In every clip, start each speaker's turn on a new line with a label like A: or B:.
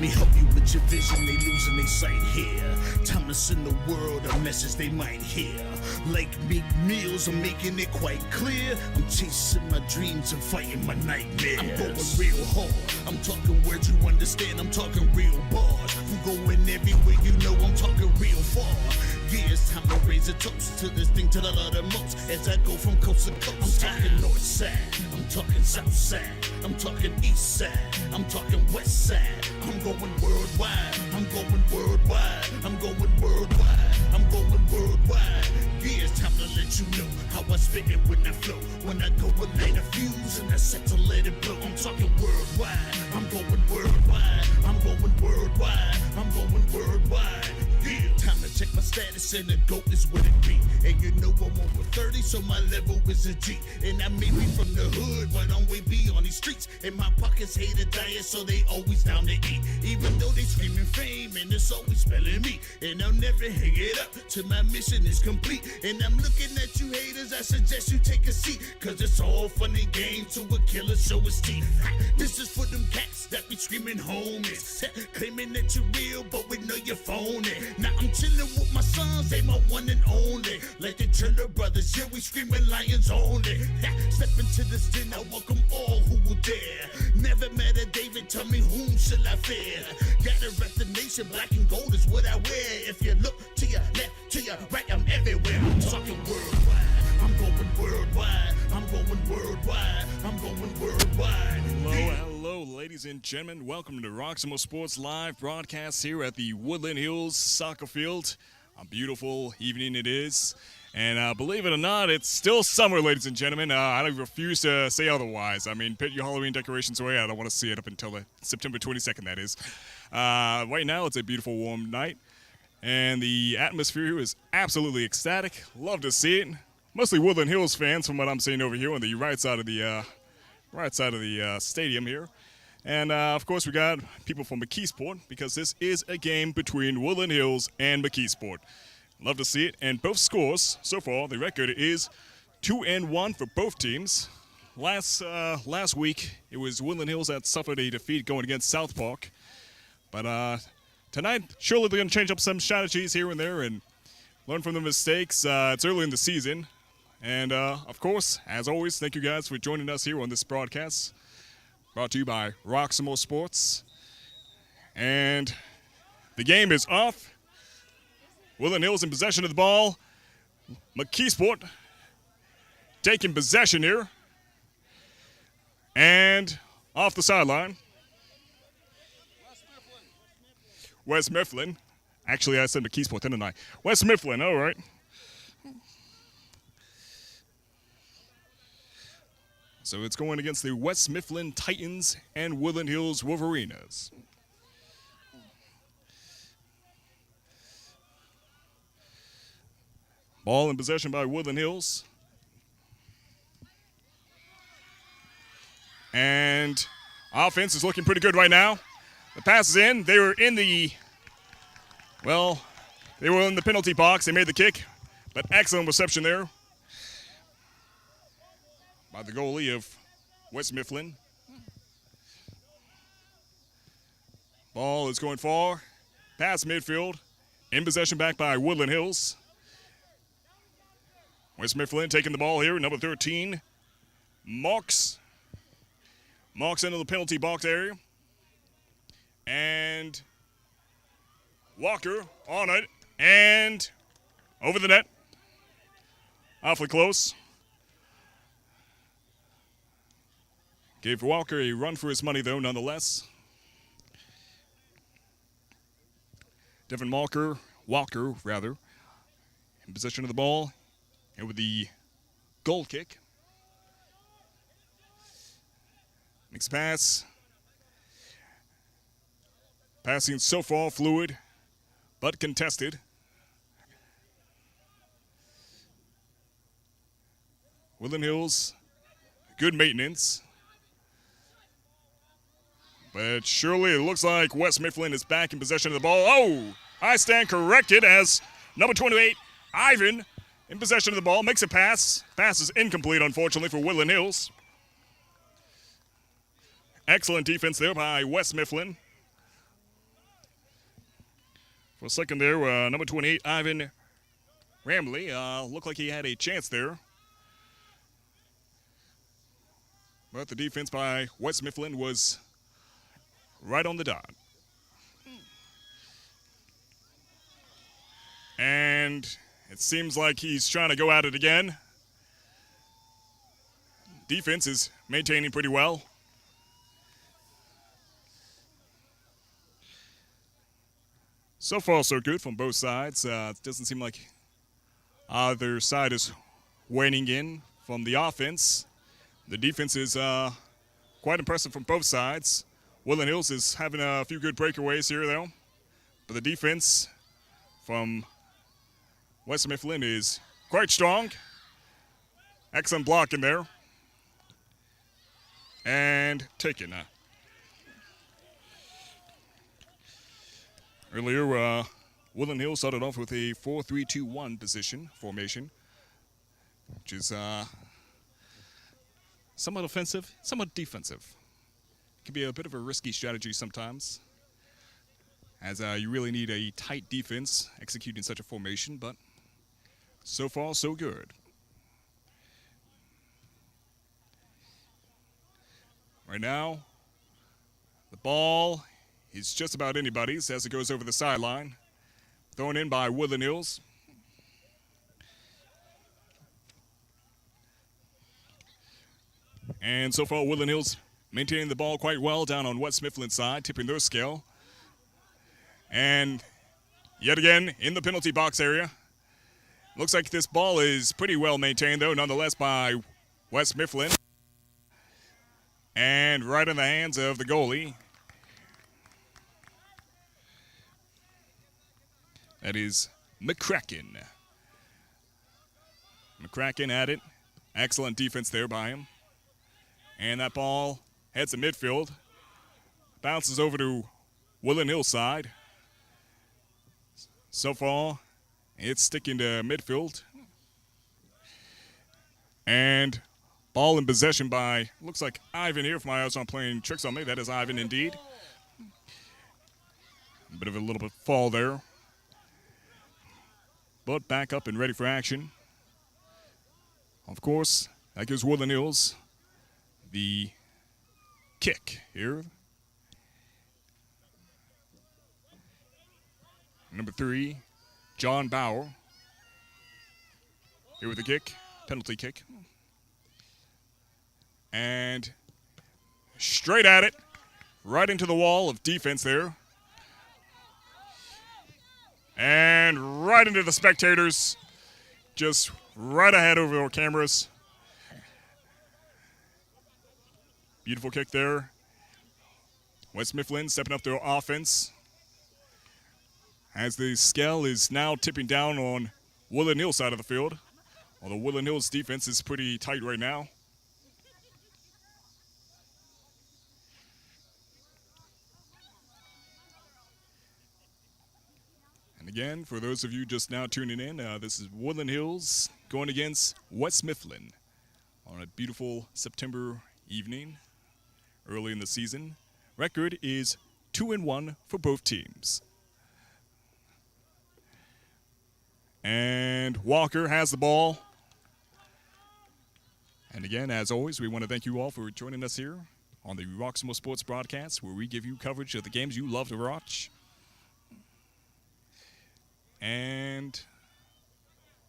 A: me help you with your vision, they losing their sight here. Time to send the world a message they might hear. Like meat meals, I'm making it quite clear. I'm chasing my dreams and fighting my nightmares. I'm going real hard, I'm talking words you understand, I'm talking real bars. I'm going everywhere, you know I'm talking real far. Yeah, it's time to raise a toast to this thing to the Lord the most. As I go from coast to coast, I'm talking north side, I'm talking south side, I'm talking east side, I'm talking west side. I'm going worldwide, I'm going worldwide, I'm going worldwide, I'm going worldwide. Yeah, it's time to let you know how I spit it when I flow. When I go and light a fuse and I set to let it blow. I'm talking worldwide, I'm going worldwide, I'm going worldwide, I'm going worldwide. Yeah, time to check my status and the GOAT is what it be. And you know I'm over 30, so my level is a G. And I may be from the hood, but I'm way beyond these streets. And my pockets hate a diet, so they always down to eat. Even though they screaming fame, and it's always spelling me. And I'll never hang it up till my mission is complete. And I'm looking at you haters, I suggest you take a seat. Cause it's all fun and games to a killer show his teeth. This is for them cats that be screaming homies. Claiming that you're real, but we know you're phony. Now I'm chilling with my sons, they my one and only. Like the Turner brothers, yeah, we screaming lions only. Step into this den, I welcome all who will dare. Never met a David, tell me whom shall I fear? Gotta rep the nation, black and gold is what I wear. If you look to your left, to your right, I'm everywhere. I'm talking worldwide, I'm going worldwide, I'm going worldwide, I'm going worldwide.
B: Hello, ladies and gentlemen. Welcome to Roxamore Sports live broadcast here at the Woodland Hills soccer field. A beautiful evening it is. And believe it or not, it's still summer, ladies and gentlemen. I refuse to say otherwise. I mean, put your Halloween decorations away. I don't want to see it up until September 22nd, that is. Right now, it's a beautiful, warm night. And the atmosphere here is absolutely ecstatic. Love to see it. Mostly Woodland Hills fans from what I'm seeing over here on the right side of the stadium here. And, of course, we got people from McKeesport because this is a game between Woodland Hills and McKeesport. Love to see it. And both scores, so far, the record is 2-1 for both teams. Last week, it was Woodland Hills that suffered a defeat going against South Park. But tonight, surely they're going to change up some strategies here and there and learn from the mistakes. It's early in the season. And, of course, as always, thank you guys for joining us here on this broadcast. Brought to you by Roxamore Sports. And the game is off. Woodland Hills in possession of the ball. McKeesport taking possession here. And off the sideline. West Mifflin. Actually, I said McKeesport, didn't I? West Mifflin, all right. So it's going against the West Mifflin Titans and Woodland Hills Wolverines. Ball in possession by Woodland Hills. And offense is looking pretty good right now. The pass is in. They were in the penalty box. They made the kick, but excellent reception there by the goalie of West Mifflin. Ball is going far, past midfield, in possession back by Woodland Hills. West Mifflin taking the ball here, number 13, Marks. Marks into the penalty box area. And Walker on it, and over the net. Awfully close. Gave Walker a run for his money, though, nonetheless. Devin Walker, in possession of the ball, and with the goal kick. Makes a pass. Passing so far fluid, but contested. Woodland Hills, good maintenance. But surely it looks like West Mifflin is back in possession of the ball. Oh, I stand corrected as number 28, Ivan, in possession of the ball. Makes a pass. Pass is incomplete, unfortunately, for Woodland Hills. Excellent defense there by West Mifflin. For a second there, number 28, Ivan Ramley, looked like he had a chance there. But the defense by West Mifflin was right on the dot. And it seems like he's trying to go at it again. Defense is maintaining pretty well. So far, so good from both sides. It doesn't seem like either side is waning in from the offense. The defense is quite impressive from both sides. Woodland Hills is having a few good breakaways here, though. But the defense from West Mifflin is quite strong. Excellent blocking there. And taken. Earlier, Woodland Hills started off with a 4-3-2-1 position formation, which is somewhat offensive, somewhat defensive. Can be a bit of a risky strategy sometimes, as you really need a tight defense executing such a formation, but so far, so good. Right now, the ball is just about anybody's as it goes over the sideline. Thrown in by Woodland Hills. And so far, Woodland Hills maintaining the ball quite well down on West Mifflin's side, tipping their scale. And yet again, in the penalty box area. Looks like this ball is pretty well maintained, though, nonetheless, by West Mifflin. And right in the hands of the goalie. That is McCracken. McCracken at it. Excellent defense there by him. And that ball heads to midfield. Bounces over to Woodland Hills side. So far, it's sticking to midfield. And ball in possession by, looks like Ivan here, if my eyes aren't playing tricks on me. That is Ivan indeed. A bit of a little bit fall there. But back up and ready for action. Of course, that gives Woodland Hills the kick here. Number 3, John Bauer. Here with the kick, penalty kick. And straight at it, right into the wall of defense there. And right into the spectators, just right ahead over our cameras. Beautiful kick there. West Mifflin stepping up their offense. As the scale is now tipping down on Woodland Hills side of the field. Although Woodland Hills defense is pretty tight right now. And again, for those of you just now tuning in, this is Woodland Hills going against West Mifflin on a beautiful September evening early in the season. Record is 2-1 for both teams. And Walker has the ball. And again, as always, we want to thank you all for joining us here on the Roxamore Sports broadcast, where we give you coverage of the games you love to watch. And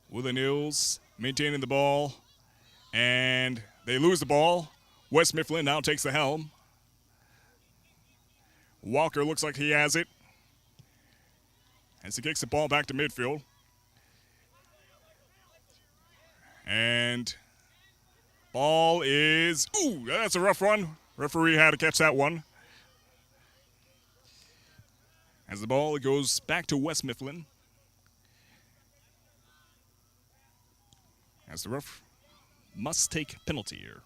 B: Woodland Hills maintaining the ball. And they lose the ball. West Mifflin now takes the helm. Walker looks like he has it. As he kicks the ball back to midfield. And ball is, ooh, that's a rough one. Referee had to catch that one. As the ball goes back to West Mifflin. As the ref must take penalty here.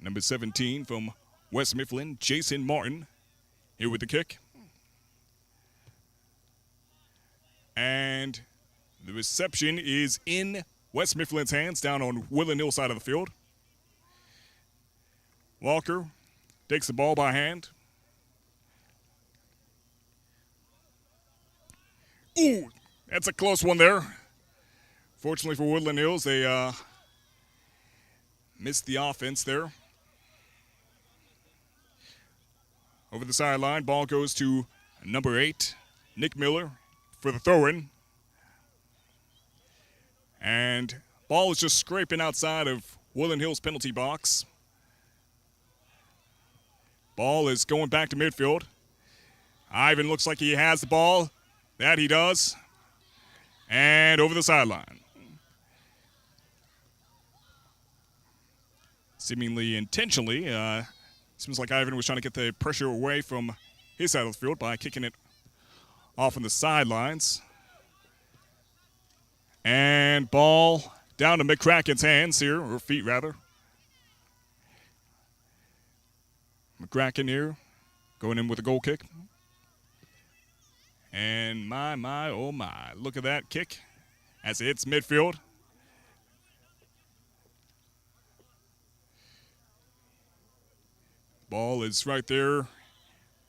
B: Number 17 from West Mifflin, Jason Martin, here with the kick. And the reception is in West Mifflin's hands down on Woodland Hills side of the field. Walker takes the ball by hand. Ooh, that's a close one there. Fortunately for Woodland Hills, they missed the offense there. Over the sideline, ball goes to number 8, Nick Miller, for the throw-in. And ball is just scraping outside of Woodland Hills penalty box. Ball is going back to midfield. Ivan looks like he has the ball. That he does. And over the sideline. Seemingly intentionally, seems like Ivan was trying to get the pressure away from his side of the field by kicking it off on the sidelines. And ball down to McCracken's hands here, or feet rather. McCracken here going in with a goal kick. And my, oh my, look at that kick as it hits midfield. Ball is right there.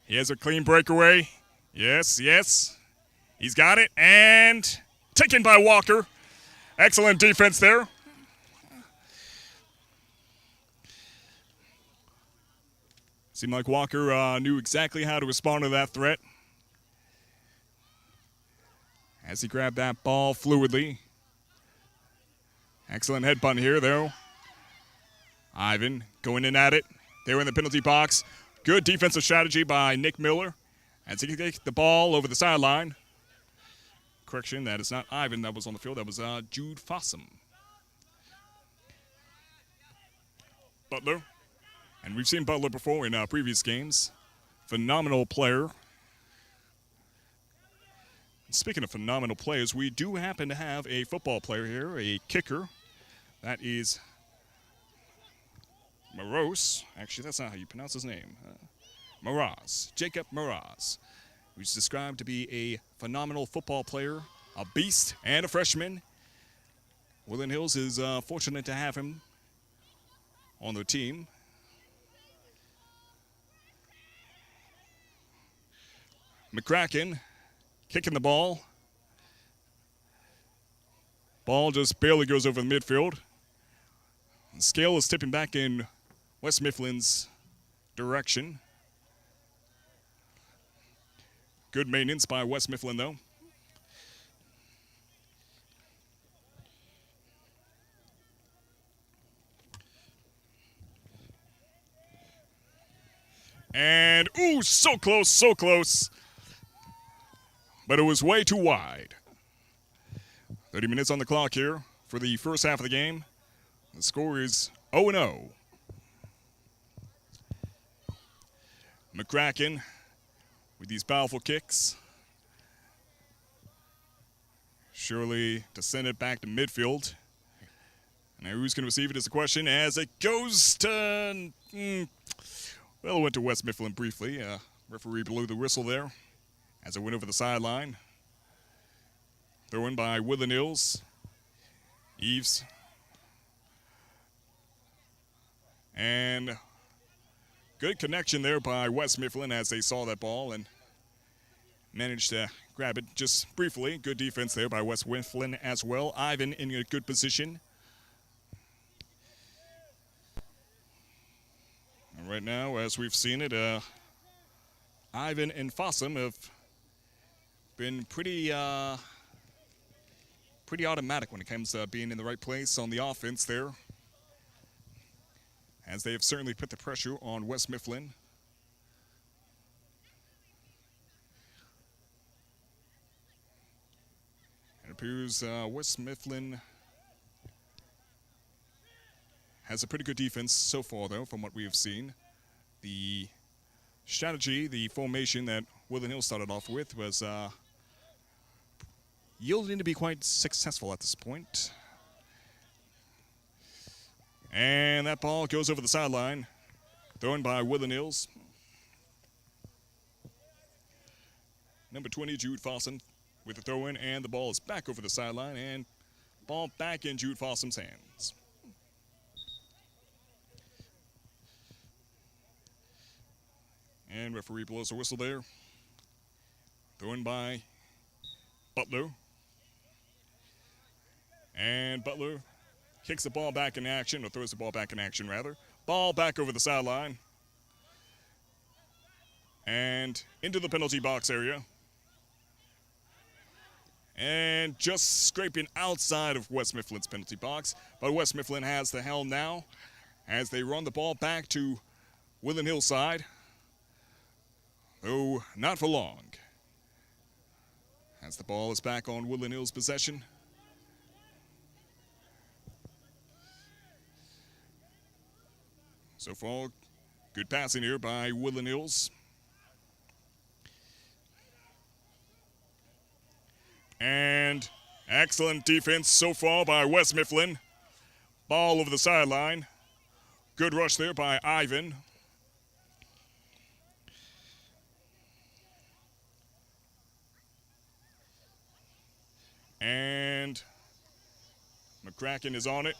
B: He has a clean breakaway. Yes, yes. He's got it, and taken by Walker. Excellent defense there. Seemed like Walker knew exactly how to respond to that threat. As he grabbed that ball fluidly. Excellent headbutt here, though. Ivan going in at it. They were in the penalty box. Good defensive strategy by Nick Miller. As he kicked the ball over the sideline. Correction, that is not Ivan that was on the field. That was Jude Fossum. Butler. And we've seen Butler before in previous games. Phenomenal player. Speaking of phenomenal players, we do happen to have a football player here, a kicker. That is Morose. Actually, that's not how you pronounce his name. Moraz. Jacob Moraz, who's described to be a phenomenal football player, a beast, and a freshman. Woodland Hills is fortunate to have him on their team. McCracken kicking the ball. Ball just barely goes over the midfield. The scale is tipping back in West Mifflin's direction. Good maintenance by West Mifflin, though. And, ooh, so close, so close. But it was way too wide. 30 minutes on the clock here for the first half of the game. The score is 0-0. McCracken with these powerful kicks. Surely to send it back to midfield. Now who's going to receive it is the question as it goes to... well, it went to West Mifflin briefly. Referee blew the whistle there as it went over the sideline. Throw in by Woodland Hills. Eves. And good connection there by West Mifflin as they saw that ball and managed to grab it just briefly. Good defense there by West Mifflin as well. Ivan in a good position. And right now, as we've seen it, Ivan and Fossum have been pretty automatic when it comes to being in the right place on the offense there, as they have certainly put the pressure on West Mifflin. It appears West Mifflin has a pretty good defense so far, though, from what we have seen. The strategy, the formation that Woodland Hills started off with was yielding to be quite successful at this point. And that ball goes over the sideline, thrown by Woodland Hills. Number 20, Jude Fossum, with the throw-in, and the ball is back over the sideline, and ball back in Jude Fossum's hands. And referee blows a whistle there. Thrown by Butler. And Butler kicks the ball back in action, or throws the ball back in action, rather. Ball back over the sideline. And into the penalty box area. And just scraping outside of West Mifflin's penalty box. But West Mifflin has the helm now as they run the ball back to Woodland Hills side. Though not for long. As the ball is back on Woodland Hills' possession. So far, good passing here by Woodland Hills. And excellent defense so far by West Mifflin. Ball over the sideline. Good rush there by Ivan. And McCracken is on it.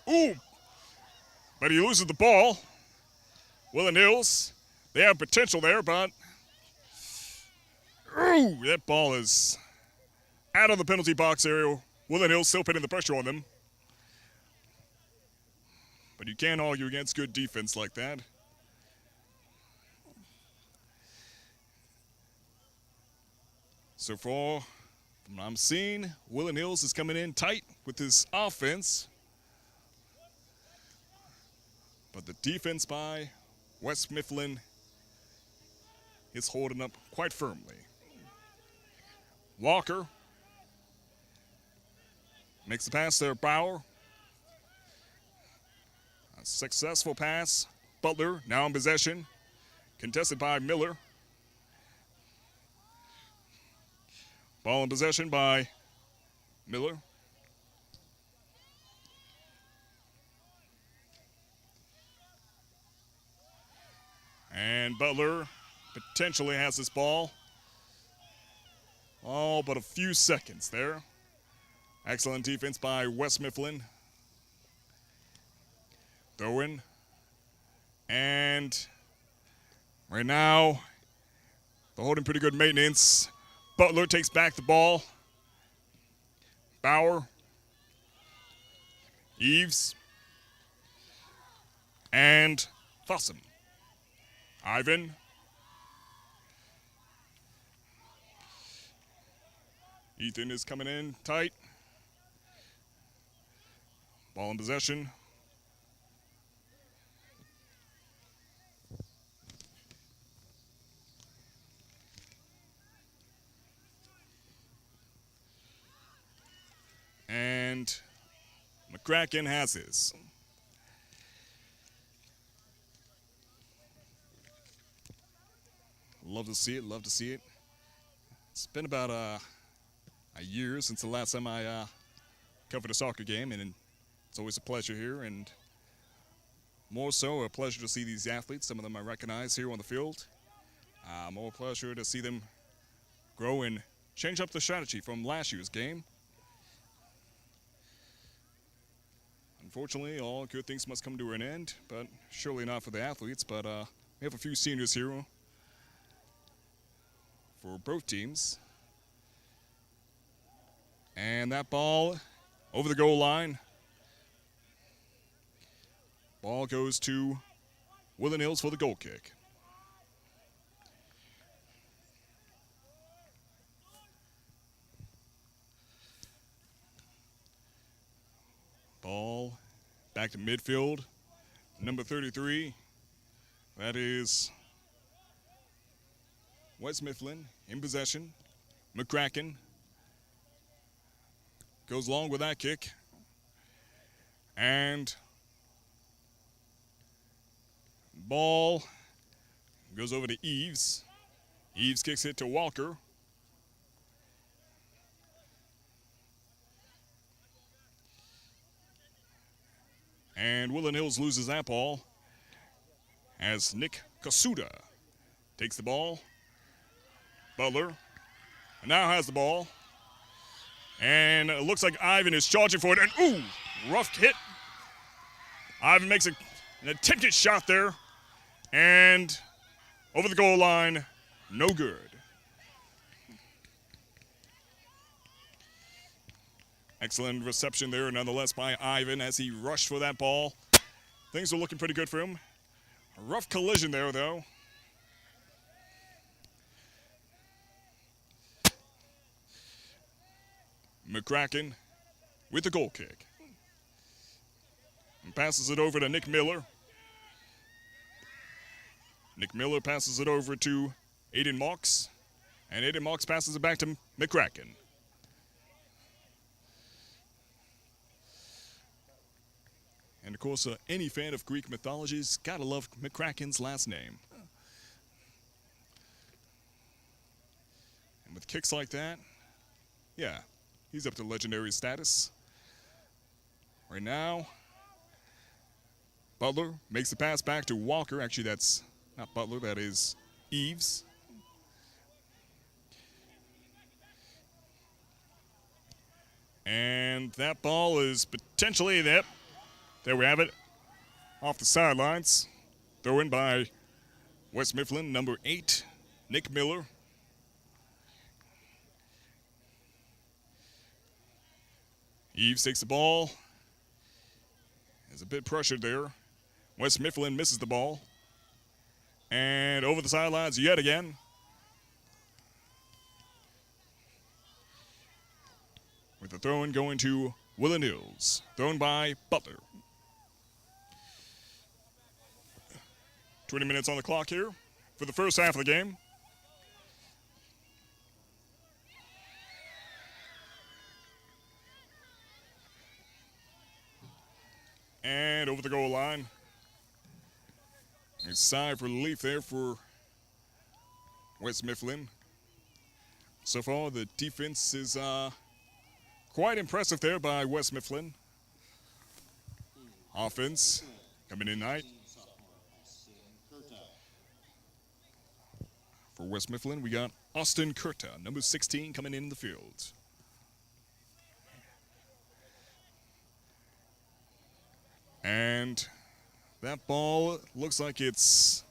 B: Ooh! But he loses the ball. Woodland Hills, they have potential there, but ooh, that ball is out of the penalty box area. Woodland Hills still putting the pressure on them. But you can't argue against good defense like that. So far, from what I'm seeing, Woodland Hills is coming in tight with his offense. But the defense by West Mifflin is holding up quite firmly. Walker makes the pass there, Bauer. A successful pass. Butler now in possession. Contested by Miller. Ball in possession by Miller. And Butler potentially has this ball. Oh, but a few seconds there. Excellent defense by West Mifflin. Throw-in. And right now, they're holding pretty good maintenance. Butler takes back the ball. Bauer. Eves. And Fossum. Ivan. Ethan is coming in tight. Ball in possession. And McCracken has his. Love to see it, love to see it. It's been about a year since the last time I covered a soccer game, and it's always a pleasure here, and more so a pleasure to see these athletes. Some of them I recognize here on the field. More pleasure to see them grow and change up the strategy from last year's game. Unfortunately, all good things must come to an end, but surely not for the athletes. But we have a few seniors here for both teams. And that ball over the goal line. Ball goes to Woodland Hills for the goal kick. Ball back to midfield. Number 33. That is West Mifflin in possession. McCracken goes long with that kick. And ball goes over to Eves. Eves kicks it to Walker. And Woodland Hills loses that ball as Nick Kasuda takes the ball. Butler now has the ball. And it looks like Ivan is charging for it. And, ooh, rough hit. Ivan makes an attempted shot there. And over the goal line, no good. Excellent reception there, nonetheless, by Ivan as he rushed for that ball. Things are looking pretty good for him. A rough collision there, though. McCracken with the goal kick. And passes it over to Nick Miller. Nick Miller passes it over to Aiden Marks. And Aiden Marks passes it back to McCracken. And of course, any fan of Greek mythology's gotta love McCracken's last name. And with kicks like that, yeah, he's up to legendary status. Right now, Butler makes the pass back to Walker. Actually, that's not Butler, that is Eves. And that ball is potentially there. There we have it. Off the sidelines. Throw in by West Mifflin, number 8, Nick Miller. Eves takes the ball. Is a bit pressured there. West Mifflin misses the ball. And over the sidelines yet again. With the throw-in going to Woodland Hills. Thrown by Butler. 20 minutes on the clock here for the first half of the game. And over the goal line. A sigh of relief there for West Mifflin. So far, the defense is quite impressive there by West Mifflin. Offense coming in tonight. For West Mifflin, we got Austin Kurta, number 16, coming in the field. And that ball looks like it's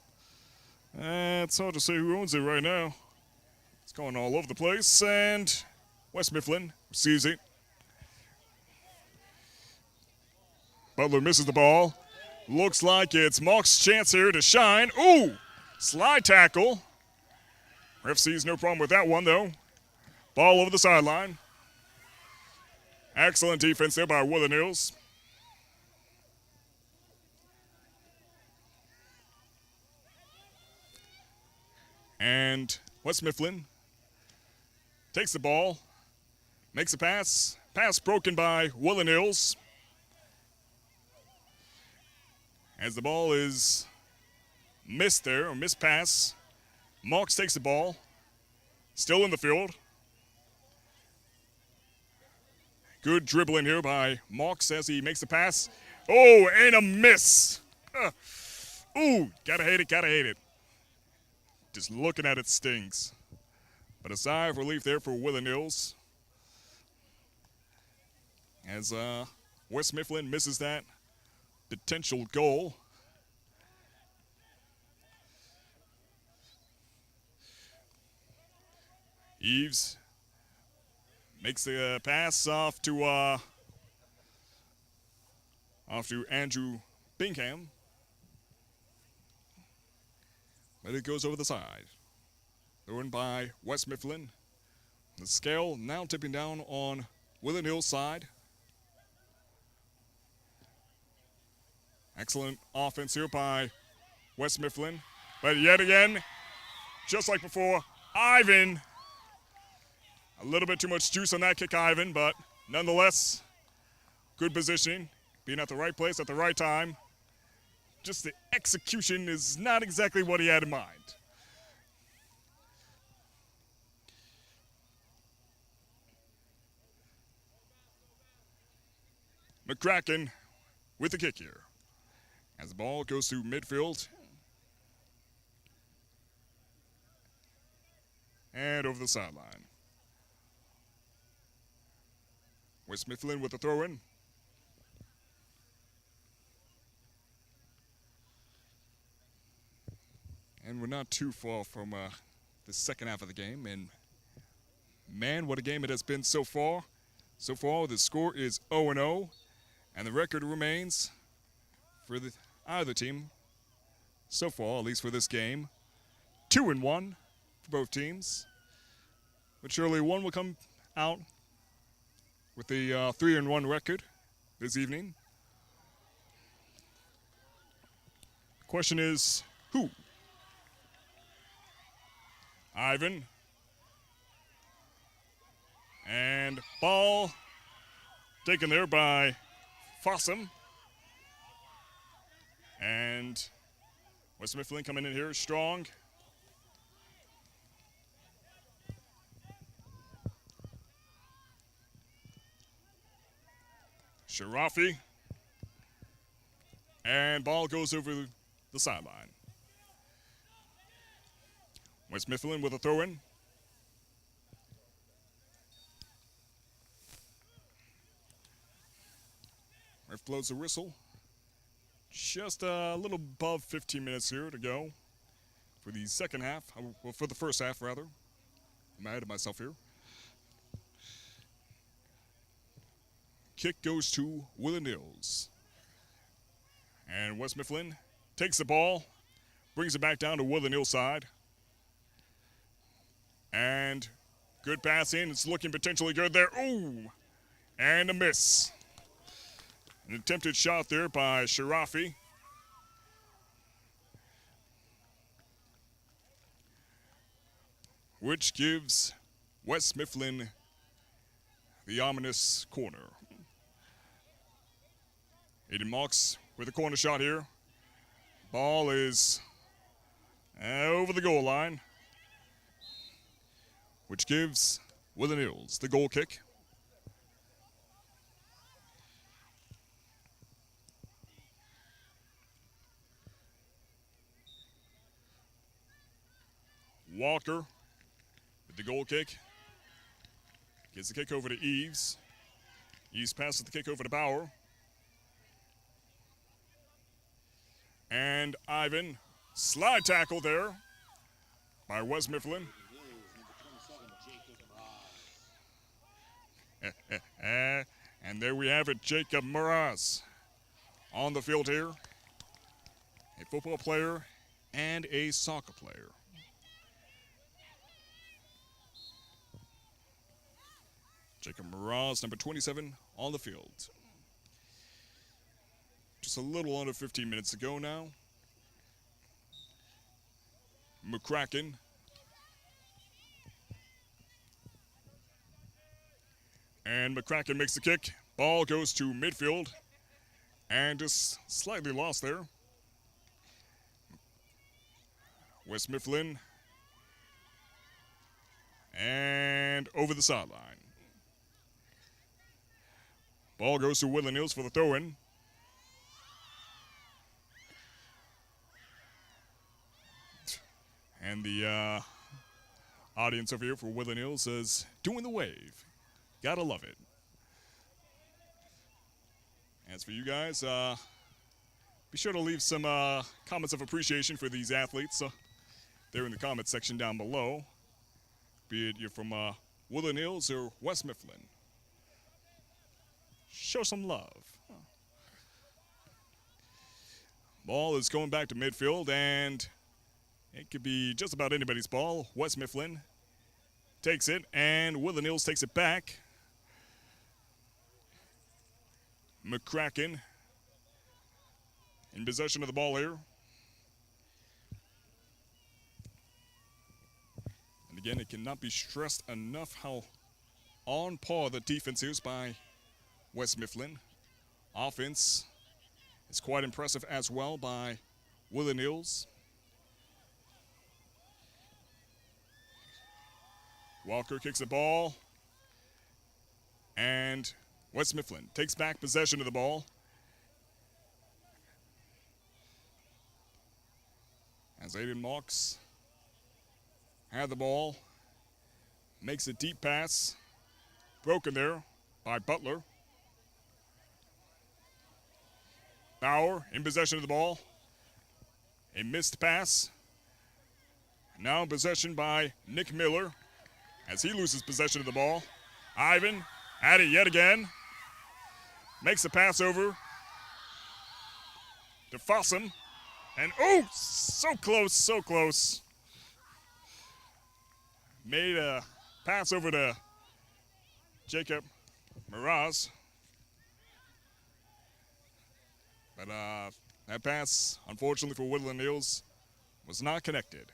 B: hard to say who owns it right now. It's going all over the place, and West Mifflin receives it. Butler misses the ball. Looks like it's Mark's chance here to shine. Ooh, slide tackle. Ref sees no problem with that one, though. Ball over the sideline. Excellent defense there by Woodland Hills. And West Mifflin takes the ball, makes a pass. Pass broken by Woodland Hills. As the ball is missed there, or missed pass. Marks takes the ball, still in the field. Good dribbling here by Marks as he makes the pass. Oh, and a miss. Ooh, gotta hate it, gotta hate it. Just looking at it stings. But a sigh of relief there for Woodland Hills. As West Mifflin misses that potential goal. Eves makes the pass off to Andrew Bingham. But it goes over the side. Thrown by West Mifflin. The scale now tipping down on Woodland Hills' side. Excellent offense here by West Mifflin. But yet again, just like before, Ivan. A little bit too much juice on that kick, Ivan, but nonetheless, good positioning. Being at the right place at the right time. Just the execution is not exactly what he had in mind. McCracken with the kick here. As the ball goes through midfield. And over the sideline. West Mifflin with the throw-in. And we're not too far from the second half of the game. And man, what a game it has been so far. So far, the score is 0-0, and the record remains for either team, so far, at least for this game, 2-1 for both teams. But surely one will come out with the 3-1 record this evening. Question is, who? Ivan. And ball taken there by Fossum. And West Mifflin coming in here strong. Sharafi. And ball goes over the sideline. West Mifflin with a throw-in. Ref blows a whistle. Just a little above 15 minutes here to go for the second half. Well, for the first half, rather. I'm ahead of myself here. Kick goes to Woodland Hills. And West Mifflin takes the ball, brings it back down to Woodland Hills side. And good pass in. It's looking potentially good there. Ooh! And a miss. An attempted shot there by Sharafi. Which gives West Mifflin the ominous corner. Aiden Marks with a corner shot here. Ball is over the goal line, which gives Woodland Hills the goal kick. Walker with the goal kick. Gets the kick over to Eves. Eves passes the kick over to Bauer. And Ivan, slide tackle there by West Mifflin. And there we have it, Jacob Mraz on the field here. A football player and a soccer player. Jacob Mraz, number 27, on the field. Just a little under 15 minutes to go now. McCracken. And McCracken makes the kick. Ball goes to midfield. And just slightly lost there. West Mifflin. And over the sideline. Ball goes to Woodland Hills for the throw-in. And the audience over here for Woodland Hills says, doing the wave. Gotta love it. As for you guys, be sure to leave some comments of appreciation for these athletes there in the comment section down below. Be it you're from Woodland Hills or West Mifflin. Show some love. Ball is going back to midfield, and it could be just about anybody's ball. West Mifflin takes it, and Woodland Hills takes it back. McCracken in possession of the ball here. And again, it cannot be stressed enough how on par the defense is by West Mifflin. Offense is quite impressive as well by Woodland Hills. Walker kicks the ball. And West Mifflin takes back possession of the ball. As Aiden Marks had the ball. Makes a deep pass. Broken there by Butler. Bauer in possession of the ball. A missed pass. Now in possession by Nick Miller as he loses possession of the ball. Ivan, At it yet again. Makes the pass over to Fossum. And oh, so close, so close. Made a pass over to Jacob Miraz. But that pass, unfortunately for Woodland Hills, was not connected.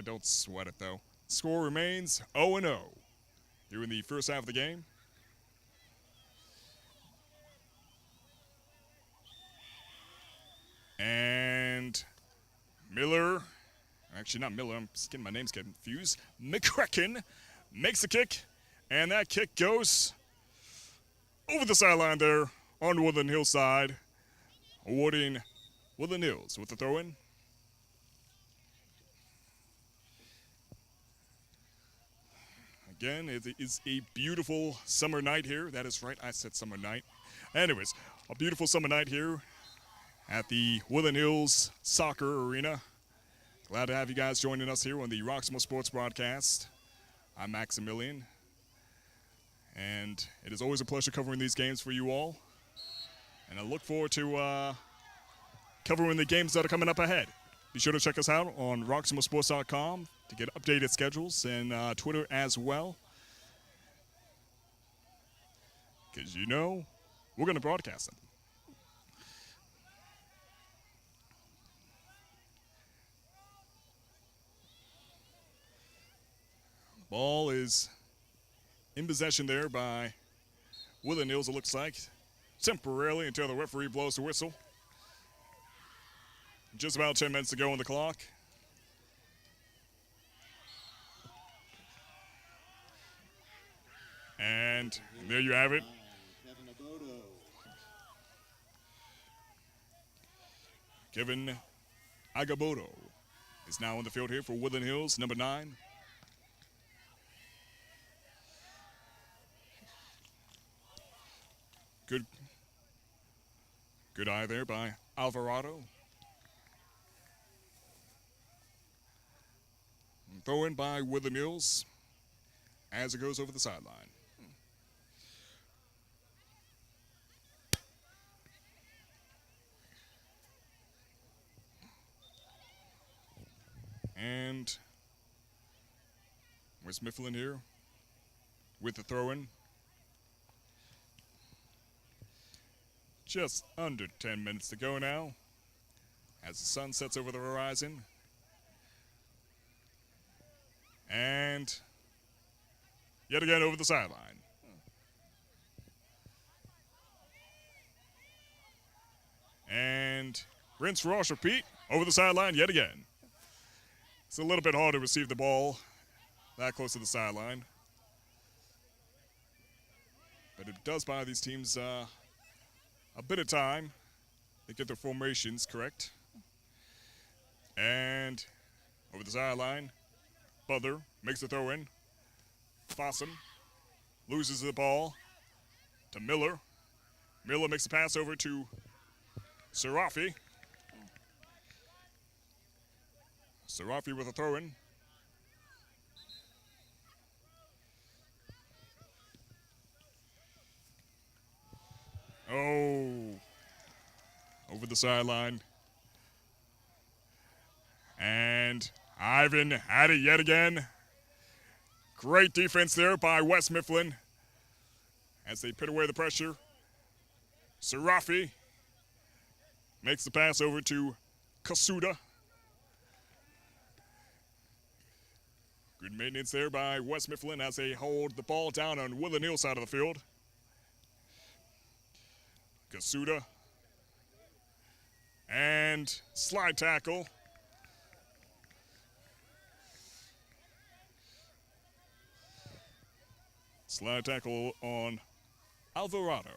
B: Don't sweat it, though. Score remains 0-0 here in the first half of the game. And Miller, actually not Miller, I'm just getting my names confused. McCracken makes the kick, and that kick goes over the sideline there on Woodland Hills side, awarding Woodland Hills with the throw-in. Again, it is a beautiful summer night here. That is right, I said summer night. Anyways, a beautiful summer night here at the Woodland Hills Soccer Arena. Glad to have you guys joining us here on the Roxamore Sports broadcast. I'm Maximilian, and it is always a pleasure covering these games for you all. And I look forward to covering the games that are coming up ahead. Be sure to check us out on roxamoresports.com to get updated schedules, and Twitter as well. Because you know, we're going to broadcast them. Ball is in possession there by Woodland Hills, it looks like, temporarily until the referee blows the whistle. Just about 10 minutes to go on the clock. And there you have it. Kevin Agaboto is now on the field here for Woodland Hills, number 9. Good eye there by Alvarado. Throw in by Woodland Hills as it goes over the sideline. And West Mifflin here with the throw-in. Just under 10 minutes to go now as the sun sets over the horizon. And yet again over the sideline. And rinse, wash, repeat over the sideline yet again. It's a little bit hard to receive the ball that close to the sideline. But it does buy these teams a bit of time to get their formations correct. And over the sideline, Butler makes the throw in. Fossum loses the ball to Miller. Miller makes the pass over to Sarafi. Sarafi with a throw in. Oh, over the sideline. And Ivan had it yet again. Great defense there by West Mifflin as they put away the pressure. Sarafi makes the pass over to Kasuda. Good maintenance there by West Mifflin as they hold the ball down on Woodland Hills side of the field. Kasuda. And slide tackle. Slide tackle on Alvarado.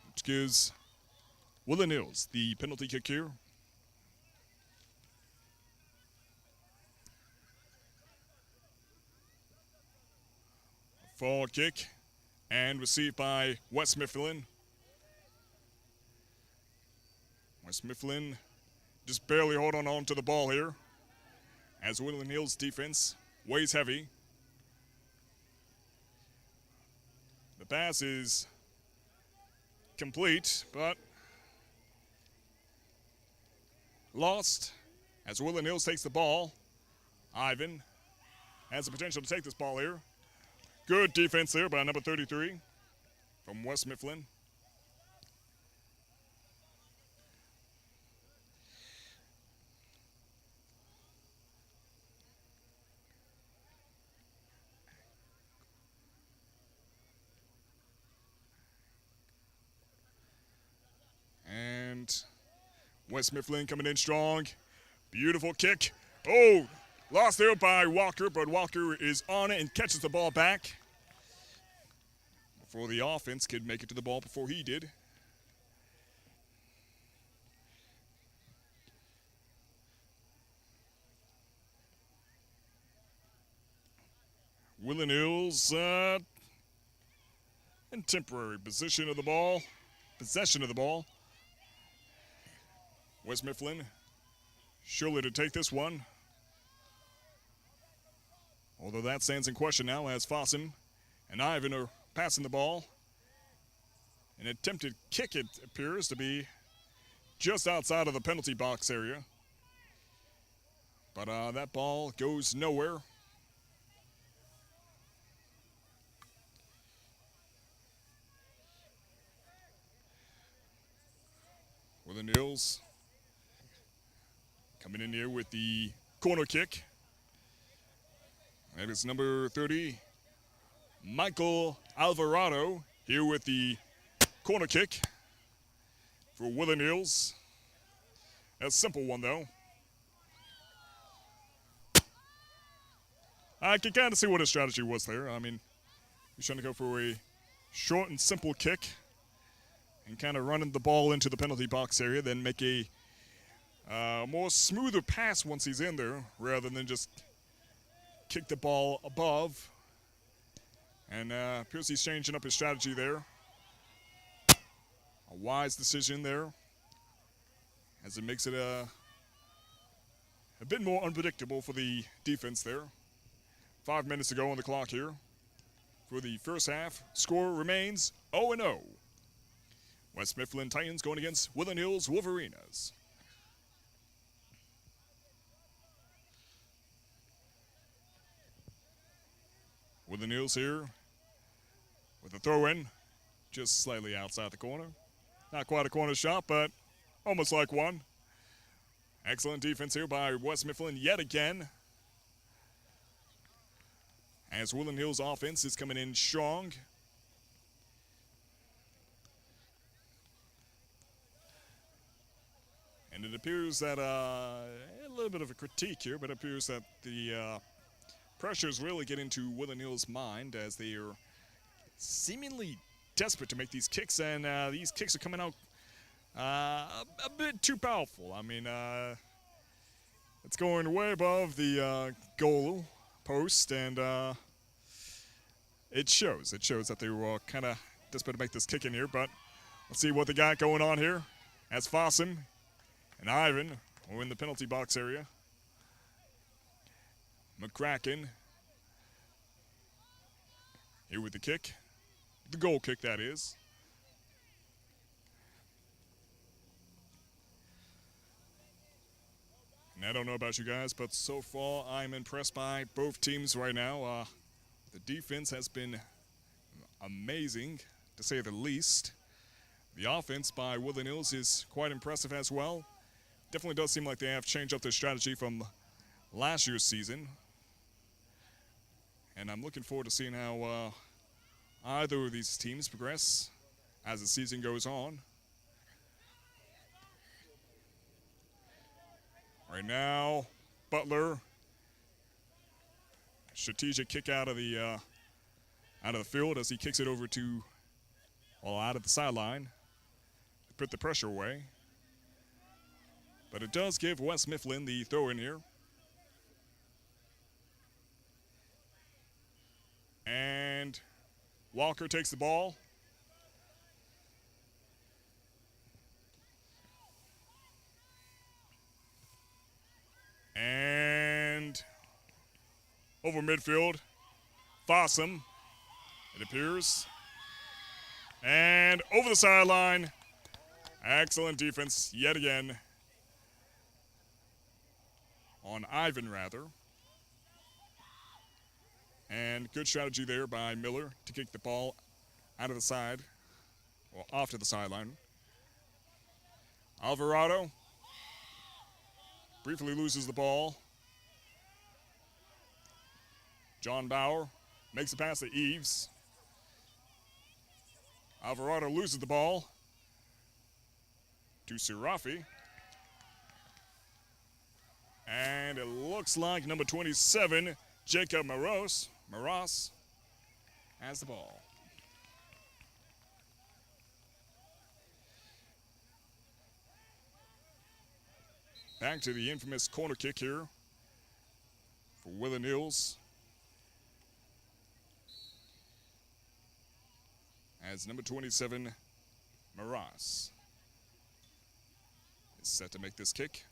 B: Which gives Woodland Hills the penalty kick here. Forward kick and received by West Mifflin. West Mifflin just barely holding on to the ball here as Woodland Hills defense weighs heavy. The pass is complete, but lost as Woodland Hills takes the ball. Ivan has the potential to take this ball here. Good defense there by number 33 from West Mifflin. And West Mifflin coming in strong. Beautiful kick. Oh, lost there by Walker, but Walker is on it and catches the ball back before the offense could make it to the ball before he did. Woodland Hills in temporary possession of the ball. West Mifflin surely to take this one. Although that stands in question now as Fossum and Ivan are passing the ball. An attempted kick, it appears to be just outside of the penalty box area. But that ball goes nowhere. Woodland Hills coming in here with the corner kick. That is number 30, Michael Alvarado, here with the corner kick for Woodland Hills. A simple one, though. I can kind of see what his strategy was there. I mean, he's trying to go for a short and simple kick and kind of running the ball into the penalty box area, then make a more smoother pass once he's in there, rather than just kick the ball above. And appears he's changing up his strategy there. A wise decision there, as it makes it a bit more unpredictable for the defense there. 5 minutes to go on the clock here for the first half. Score remains 0-0. West Mifflin Titans going against Woodland Hills Wolverines. Woodland Hills here with a throw-in just slightly outside the corner. Not quite a corner shot, but almost like one. Excellent defense here by West Mifflin yet again, as Woodland Hills offense is coming in strong. And it appears that a little bit of a critique here, but it appears that the pressure is really getting to Woodland Hills' mind, as they are seemingly desperate to make these kicks, and these kicks are coming out a bit too powerful. I mean, it's going way above the goal post, and it shows. It shows that they were kind of desperate to make this kick in here, but let's see what they got going on here, as Fossum and Ivan are in the penalty box area. McCracken here with the kick. The goal kick, that is. And I don't know about you guys, but so far I'm impressed by both teams right now. The defense has been amazing, to say the least. The offense by Woodland Hills is quite impressive as well. Definitely does seem like they have changed up their strategy from last year's season. And I'm looking forward to seeing how either of these teams progress as the season goes on. Right now, Butler, strategic kick out of the field as he kicks it over to, well, out of the sideline to put the pressure away. But it does give West Mifflin the throw in here. And Walker takes the ball. over midfield. Fossum, it appears. And over the sideline. Excellent defense yet again. On Ivan, rather. And good strategy there by Miller to kick the ball out of the side, or off to the sideline. Alvarado briefly loses the ball. John Bauer makes a pass to Eves. Alvarado loses the ball to Serafi. And it looks like number 27, Jacob Maros has the ball. Back to the infamous corner kick here for Woodland Hills. As number 27, Maras, is set to make this kick.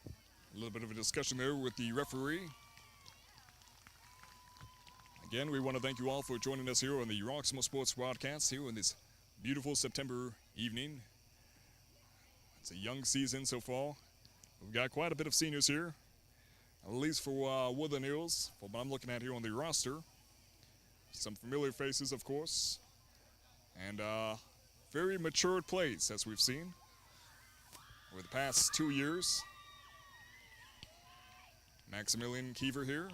B: A little bit of a discussion there with the referee. Again, we want to thank you all for joining us here on the Roxamore Sports broadcast here on this beautiful September evening. It's a young season so far. We've got quite a bit of seniors here, at least for Woodland Hills, from what I'm looking at here on the roster. Some familiar faces, of course, and very matured plays, as we've seen over the past 2 years. Maximilian Kiever here,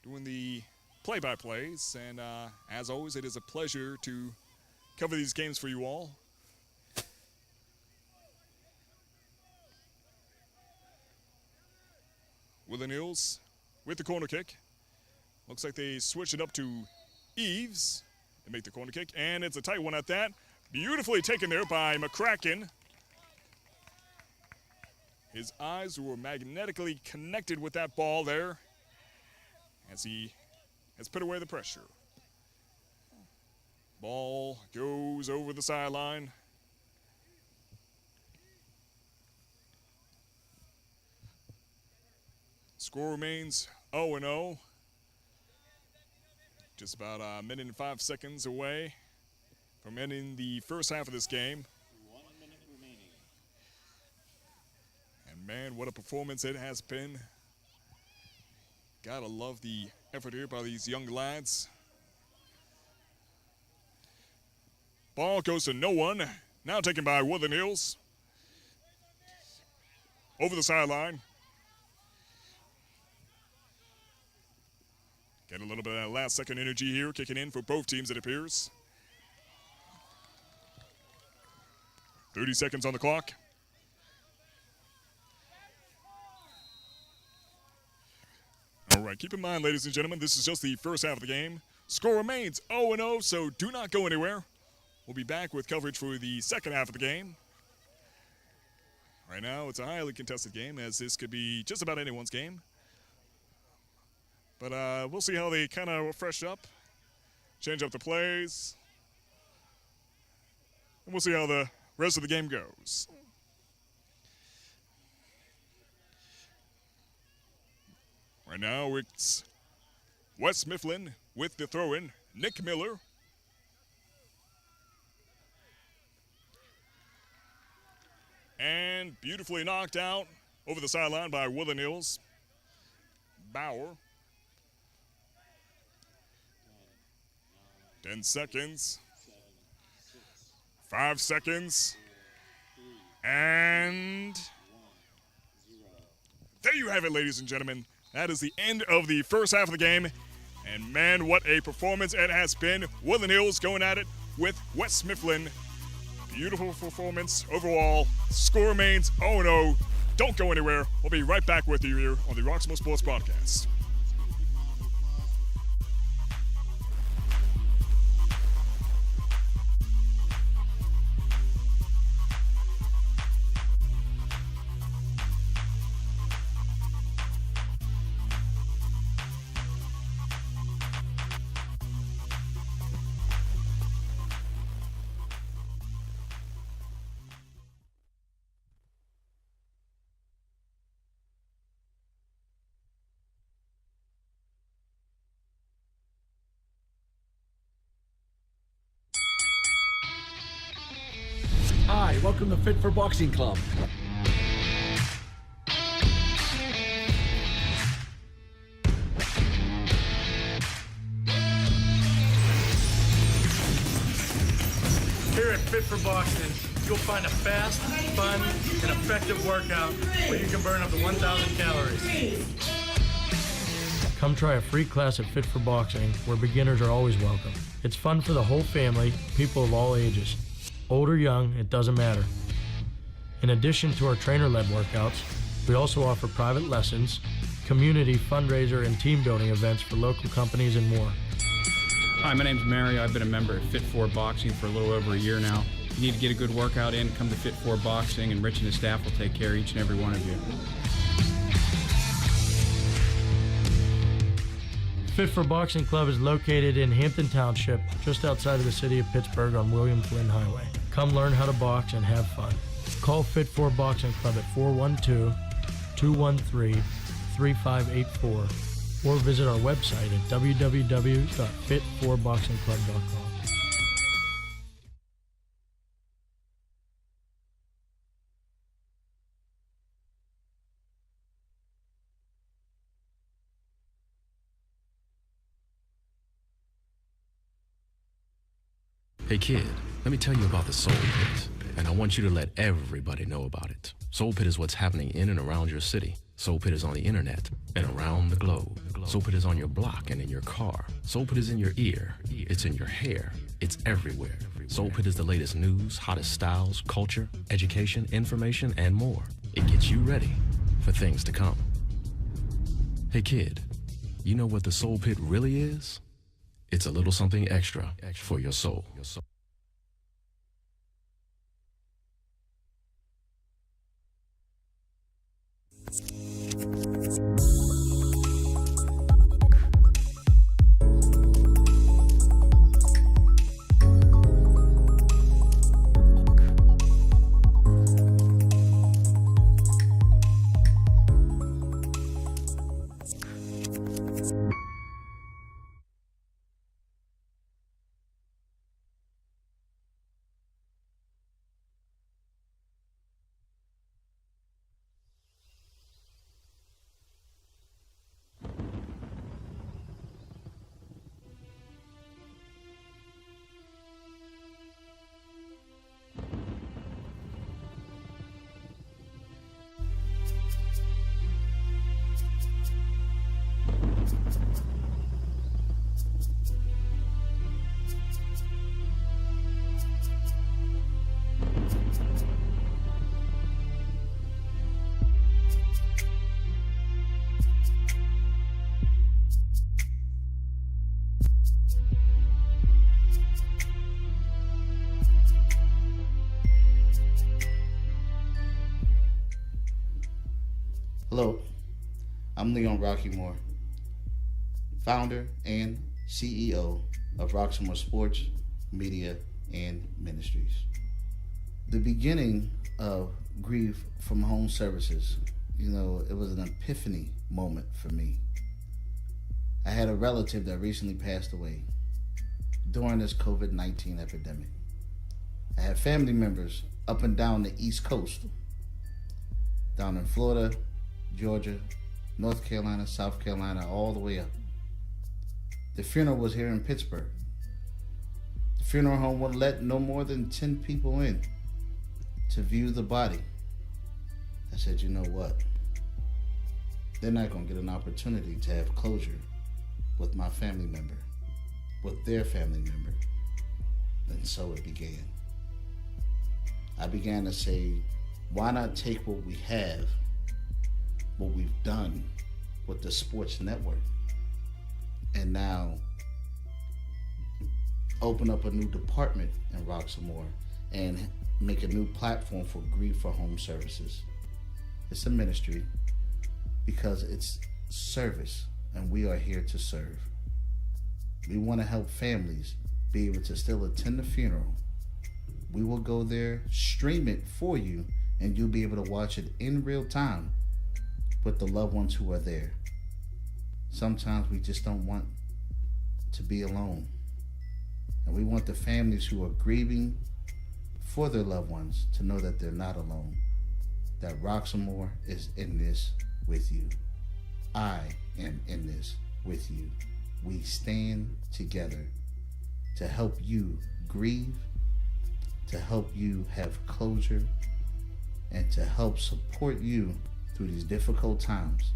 B: doing the play-by-plays, and as always, it is a pleasure to cover these games for you all. Woodland Hills with the corner kick. Looks like they switch it up to Eves to make the corner kick, and it's a tight one at that. Beautifully taken there by McCracken. His eyes were magnetically connected with that ball there as he has put away the pressure. Ball goes over the sideline. Score remains 0-0. Just about a minute and 5 seconds away from ending the first half of this game.
C: 1 minute remaining.
B: And man, what a performance it has been. Gotta love the effort here by these young lads. Ball goes to no one. Now taken by Woodland Hills. Over the sideline. Get a little bit of that last second energy here, kicking in for both teams, it appears. 30 seconds on the clock. All right, keep in mind, ladies and gentlemen, this is just the first half of the game. Score remains 0-0, so do not go anywhere. We'll be back with coverage for the second half of the game. Right now, it's a highly contested game, as this could be just about anyone's game. But we'll see how they kind of fresh up, change up the plays, and we'll see how the rest of the game goes. Right now, it's West Mifflin with the throw-in, Nick Miller. And beautifully knocked out over the sideline by Woodland Hills. Bauer. 10 seconds. 5 seconds. And there you have it, ladies and gentlemen. That is the end of the first half of the game. And man, what a performance it has been. Woodland Hills going at it with West Mifflin. Beautiful performance overall. Score remains 0-0. Don't go anywhere. We'll be right back with you here on the Roxamore Sports Broadcast.
C: Hi, welcome to Fit for Boxing Club.
D: Here at Fit for Boxing, you'll find a fast, fun, and effective workout where you can burn up to 1,000 calories.
E: Come try a free class at Fit for Boxing, where beginners are always welcome. It's fun for the whole family, people of all ages. Old or young, it doesn't matter. In addition to our trainer-led workouts, we also offer private lessons, community fundraiser and team building events for local companies and more.
F: Hi, my name's Mary. I've been a member at Fit 4 Boxing for a little over a year now. If you need to get a good workout in, come to Fit 4 Boxing, and Rich and his staff will take care of each and every one of you.
E: Fit for Boxing Club is located in Hampton Township, just outside of the city of Pittsburgh on William Flynn Highway. Come learn how to box and have fun. Call Fit 4 Boxing Club at 412-213-3584 or visit our website at www.fit4boxingclub.com.
G: Hey kid, let me tell you about the Soul Pit, and I want you to let everybody know about it. Soul Pit is what's happening in and around your city. Soul Pit is on the internet and around the globe. Soul Pit is on your block and in your car. Soul Pit is in your ear. It's in your hair. It's everywhere. Soul Pit is the latest news, hottest styles, culture, education, information, and more. It gets you ready for things to come. Hey kid, you know what the Soul Pit really is? It's a little something extra for your soul.
H: Hello, I'm Leon Rockymore, founder and CEO of Roxamore Sports, Media, and Ministries. The beginning of Grief from Home Services, it was an epiphany moment for me. I had a relative that recently passed away during this COVID-19 epidemic. I had family members up and down the East Coast, down in Florida, Georgia, North Carolina, South Carolina, all the way up. The funeral was here in Pittsburgh. The funeral home wouldn't let no more than 10 people in to view the body. I said, you know what? They're not going to get an opportunity to have closure with my family member, with their family member. And so it began. I began to say, why not take what we have, what we've done with the sports network, and now open up a new department in Roxamore and make a new platform for Grief for Home Services. It's a ministry because it's service, and we are here to serve. We want to help families be able to still attend the funeral. We will go there, stream it for you, and you'll be able to watch it in real time with the loved ones who are there. Sometimes we just don't want to be alone. And we want the families who are grieving for their loved ones to know that they're not alone, that Roxamore is in this with you. I am in this with you. We stand together to help you grieve, to help you have closure, and to help support you through these difficult times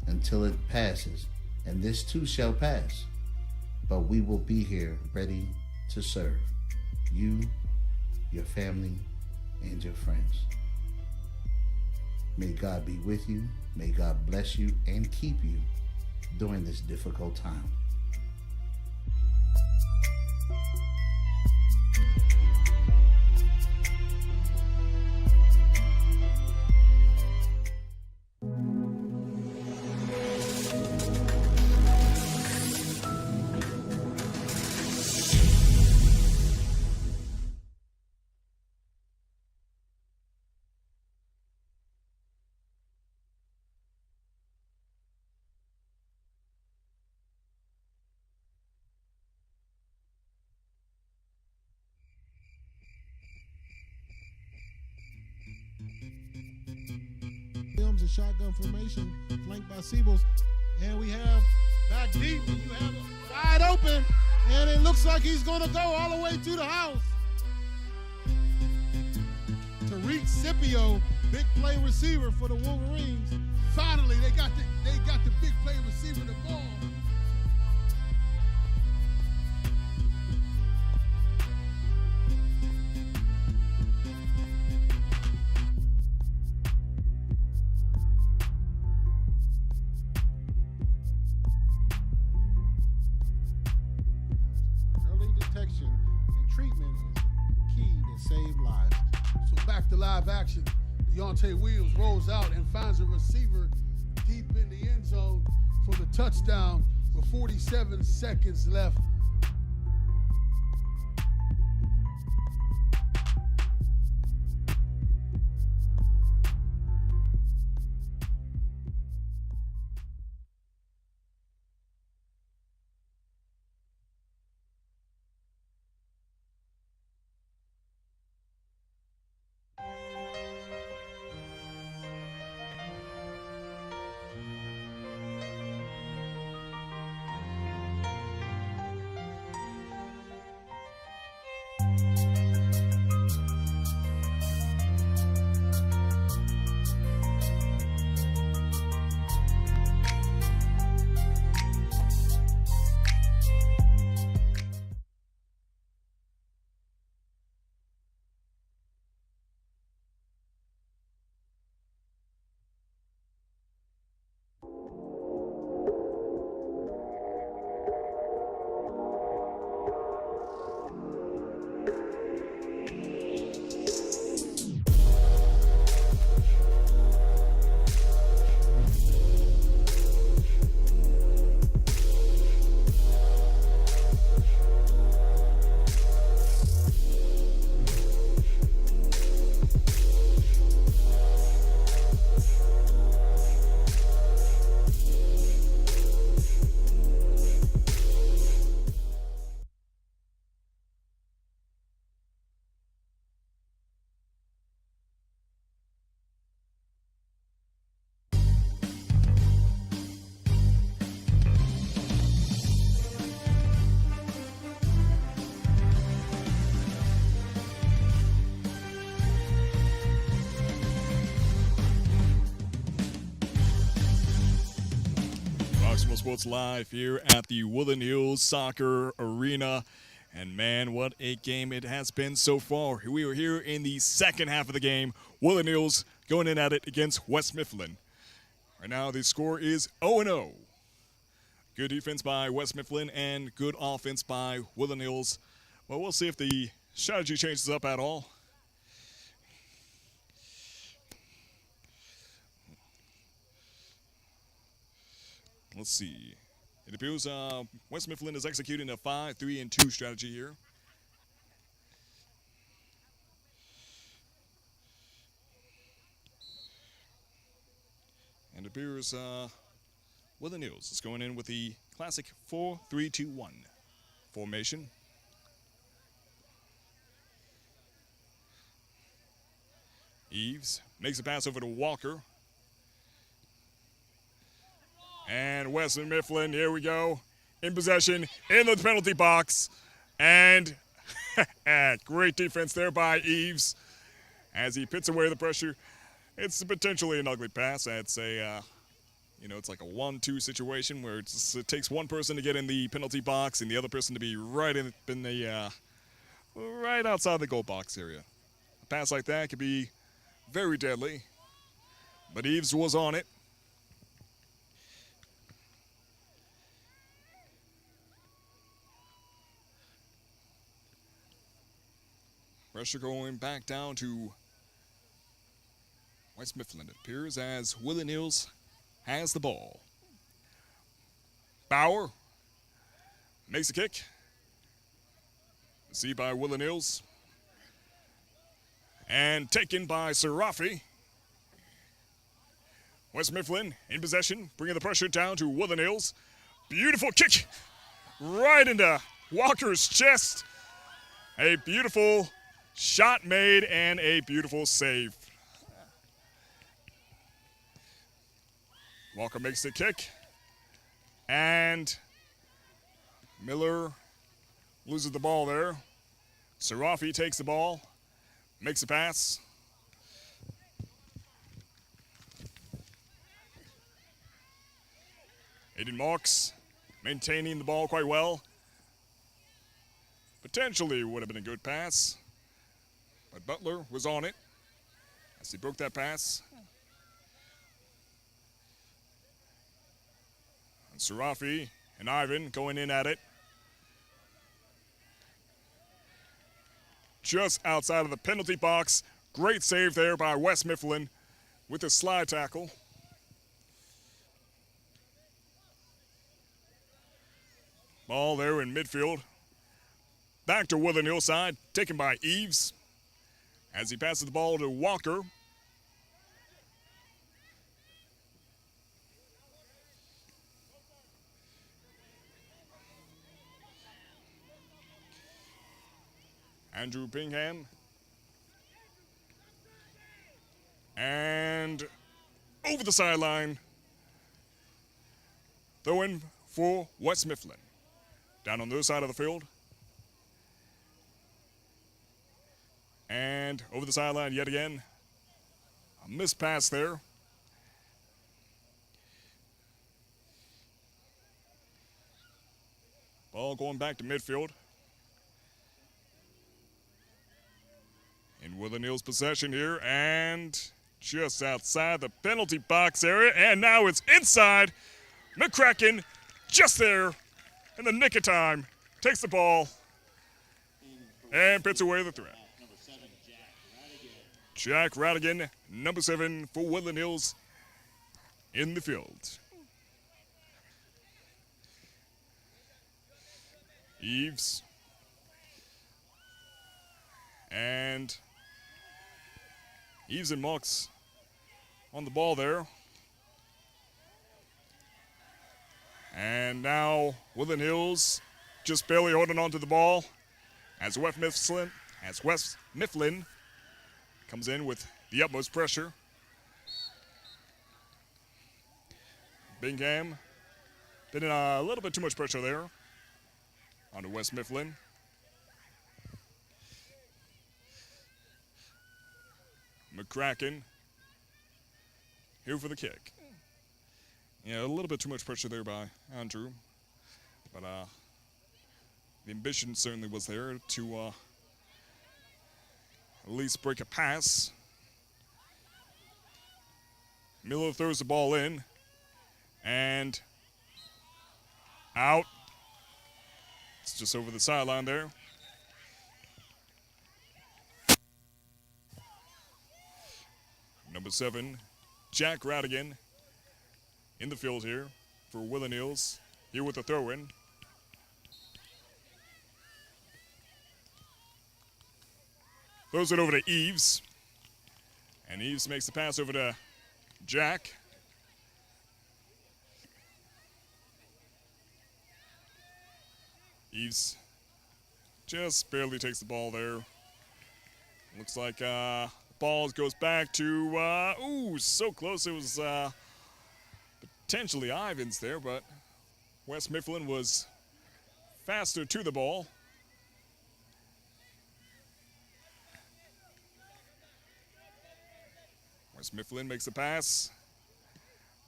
H: until it passes. And this too shall pass. But we will be here ready to serve you, your family, and your friends. May God be with you. May God bless you and keep you during this difficult time.
I: Films a shotgun formation, flanked by Siebels, and we have back deep, and you have wide open, and it looks like he's going to go all the way to the house. Tariq Scipio, big play receiver for the Wolverines. Finally, they got the big play receiver the ball. Detection and treatment is key to save lives. So back to live action. Deontay Williams rolls out and finds a receiver deep in the end zone for the touchdown with 47 seconds left.
B: Roxamore Sports Live here at the Woodland Hills Soccer Arena. And man, what a game it has been so far. We are here in the second half of the game. Woodland Hills going in at it against West Mifflin. Right now the score is 0-0. Good defense by West Mifflin and good offense by Woodland Hills. Well, we'll see if the strategy changes up at all. Let's see. It appears West Mifflin is executing a 5-3-2 strategy here. And it appears Woodland Hills is going in with the classic 4-3-2-1 formation. Eves makes a pass over to Walker. And West Mifflin, here we go, in possession, in the penalty box. And great defense there by Eves as he pits away the pressure. It's potentially an ugly pass. I'd say, it's like a 1-2 situation where it takes one person to get in the penalty box and the other person to be right right outside the goal box area. A pass like that could be very deadly, but Eves was on it. Pressure going back down to West Mifflin, it appears, as Woodland Hills has the ball. Bauer makes a kick. Received by Woodland Hills. And taken by Sarafi. West Mifflin in possession, bringing the pressure down to Woodland Hills. Beautiful kick right into Walker's chest. A beautiful shot made and a beautiful save. Walker makes the kick. And Miller loses the ball there. Sarafi takes the ball, makes a pass. Aiden Marks maintaining the ball quite well. Potentially would have been a good pass, but Butler was on it as he broke that pass. And Sarafi and Ivan going in at it. Just outside of the penalty box. Great save there by West Mifflin with a slide tackle. Ball there in midfield. Back to Woodland Hillside, taken by Eves as he passes the ball to Walker. Andrew Bingham. And over the sideline. Throwing for West Mifflin. Down on the other side of the field. And over the sideline yet again. A missed pass there. Ball going back to midfield. In Woodland Hills possession here, and just outside the penalty box area, and now it's inside. McCracken just there in the nick of time, takes the ball and pits away the threat. Jack Radigan, number 7 for Woodland Hills in the field. Eves and Marks on the ball there. And now Woodland Hills just barely holding on to the ball as West Mifflin comes in with the utmost pressure. Bingham putting a little bit too much pressure there onto West Mifflin. McCracken here for the kick. Yeah, a little bit too much pressure there by Andrew. But the ambition certainly was there to at least break a pass. Miller throws the ball in. And out. It's just over the sideline there. Number 7, Jack Radigan in the field here for Woodland Hills. Here with the throw-in. Throws it over to Eves. And Eves makes the pass over to Jack. Eves just barely takes the ball there. Looks like ball ball goes back to, so close. It was potentially Ivins there, but West Mifflin was faster to the ball. West Mifflin makes the pass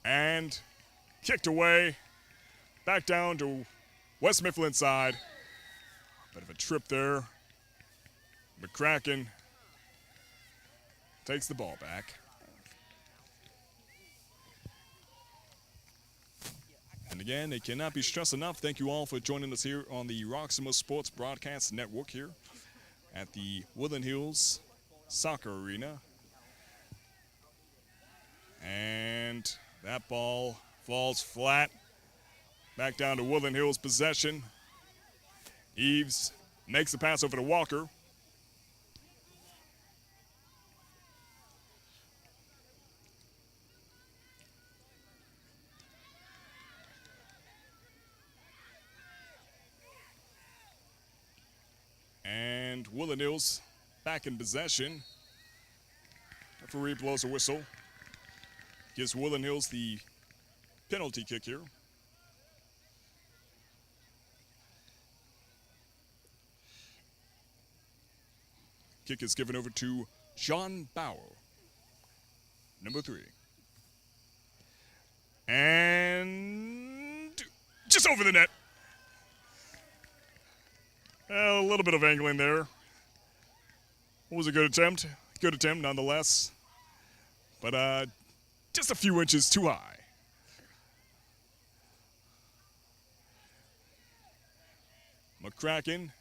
B: and kicked away. Back down to West Mifflin side. Bit of a trip there. McCracken takes the ball back. And again, it cannot be stressed enough. Thank you all for joining us here on the Roxamore Sports Broadcast Network here at the Woodland Hills Soccer Arena. And that ball falls flat. Back down to Woodland Hills possession. Eves makes the pass over to Walker. And Woodland Hills back in possession. Referee blows a whistle. Gives Woodland Hills the penalty kick here. Kick is given over to John Bauer, number 3. And just over the net. A little bit of angling there. It was a good attempt. Good attempt nonetheless. But just a few inches too high. McCracken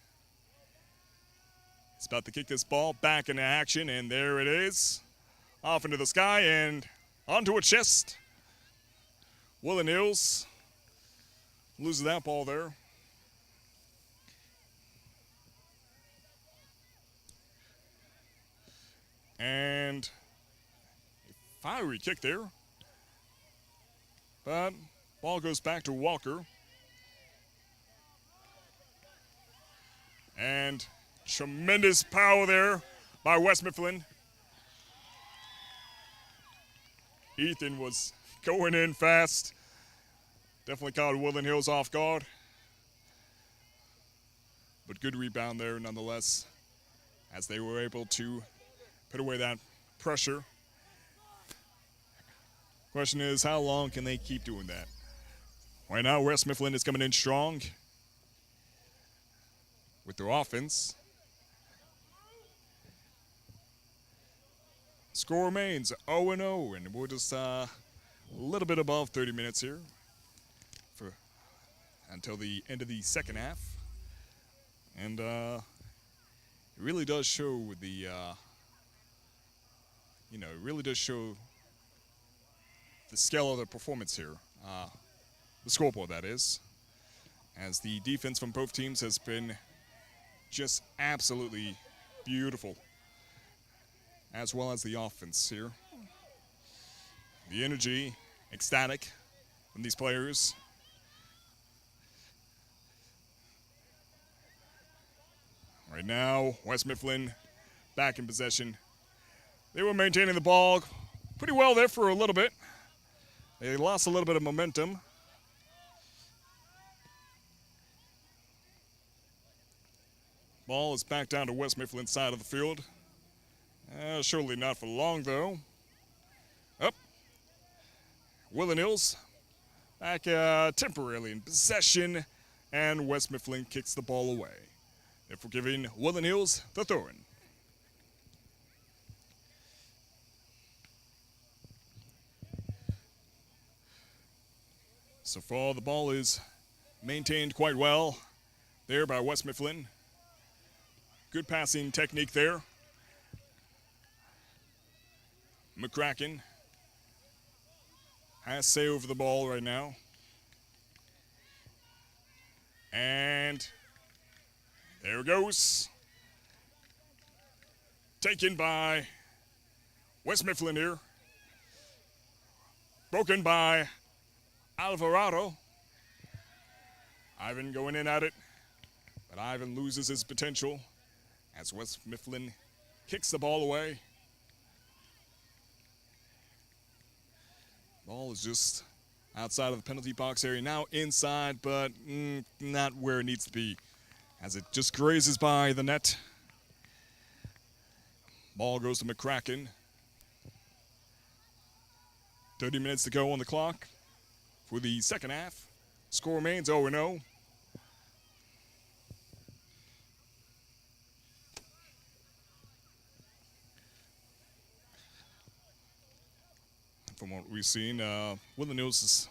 B: is about to kick this ball back into action, and there it is. Off into the sky and onto a chest. Woodland Hills loses that ball there. And a fiery kick there. But ball goes back to Walker. And tremendous power there by West Mifflin. Ethan was going in fast. Definitely caught Woodland Hills off guard. But good rebound there nonetheless, as they were able to put away that pressure. Question is, how long can they keep doing that? Right now, West Mifflin is coming in strong with their offense. Score remains 0-0, and we're just a little bit above 30 minutes here until the end of the second half. And it really does show the, it really does show the scale of the performance here. The scoreboard, that is. As the defense from both teams has been just absolutely beautiful, as well as the offense here. The energy, ecstatic from these players. Right now, West Mifflin back in possession. They were maintaining the ball pretty well there for a little bit. They lost a little bit of momentum. Ball is back down to West Mifflin's side of the field. Surely not for long, though. Up. Woodland Hills back temporarily in possession, and West Mifflin kicks the ball away. Therefore giving Woodland Hills the throw-in. So far, the ball is maintained quite well there by West Mifflin. Good passing technique there. McCracken has say over the ball right now. And there it goes. Taken by West Mifflin here. Broken by Alvarado. Ivan going in at it, but Ivan loses his potential as West Mifflin kicks the ball away. Ball is just outside of the penalty box area. Now inside, but not where it needs to be, as it just grazes by the net. Ball goes to McCracken. 30 minutes to go on the clock for the second half. Score remains 0-0. From what we've seen, Woodland Hills is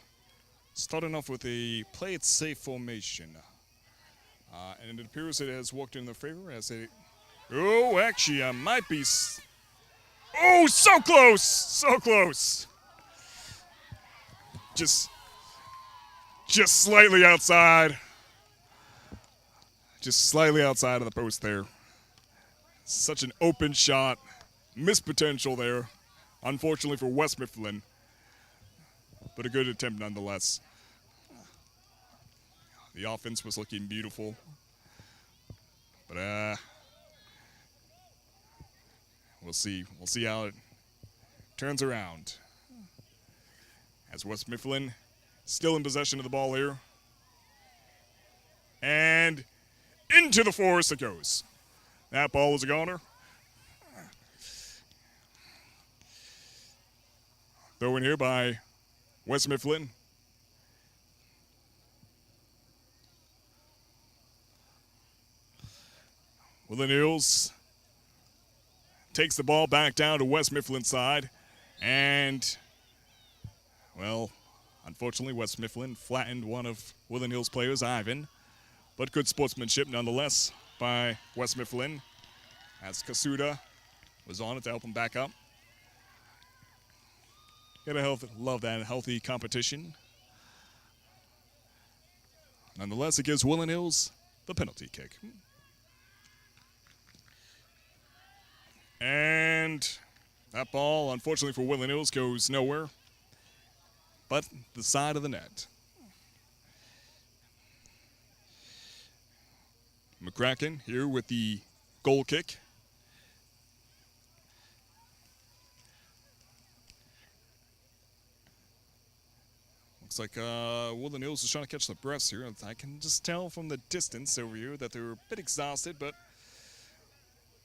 B: starting off with a play it safe formation. And it appears it has worked in their favor as they... Oh, actually, I might be... Oh, so close! So close! Just slightly outside. Just slightly outside of the post there. Such an open shot. Missed potential there. Unfortunately for West Mifflin, but a good attempt nonetheless. The offense was looking beautiful, but we'll see. We'll see how it turns around. As West Mifflin still in possession of the ball here, and into the forest it goes. That ball was a goner. Throw in here by West Mifflin. Woodland Hills takes the ball back down to West Mifflin's side. And, well, unfortunately, West Mifflin flattened one of Woodland Hills' players, Ivan. But good sportsmanship nonetheless by West Mifflin, as Kasuda was on it to help him back up. Gotta love that healthy competition. Nonetheless, it gives Woodland Hills the penalty kick. And that ball, unfortunately for Woodland Hills, goes nowhere but the side of the net. McCracken here with the goal kick. Looks like Woodland Hills is trying to catch the breaths here. I can just tell from the distance over here that they're a bit exhausted, but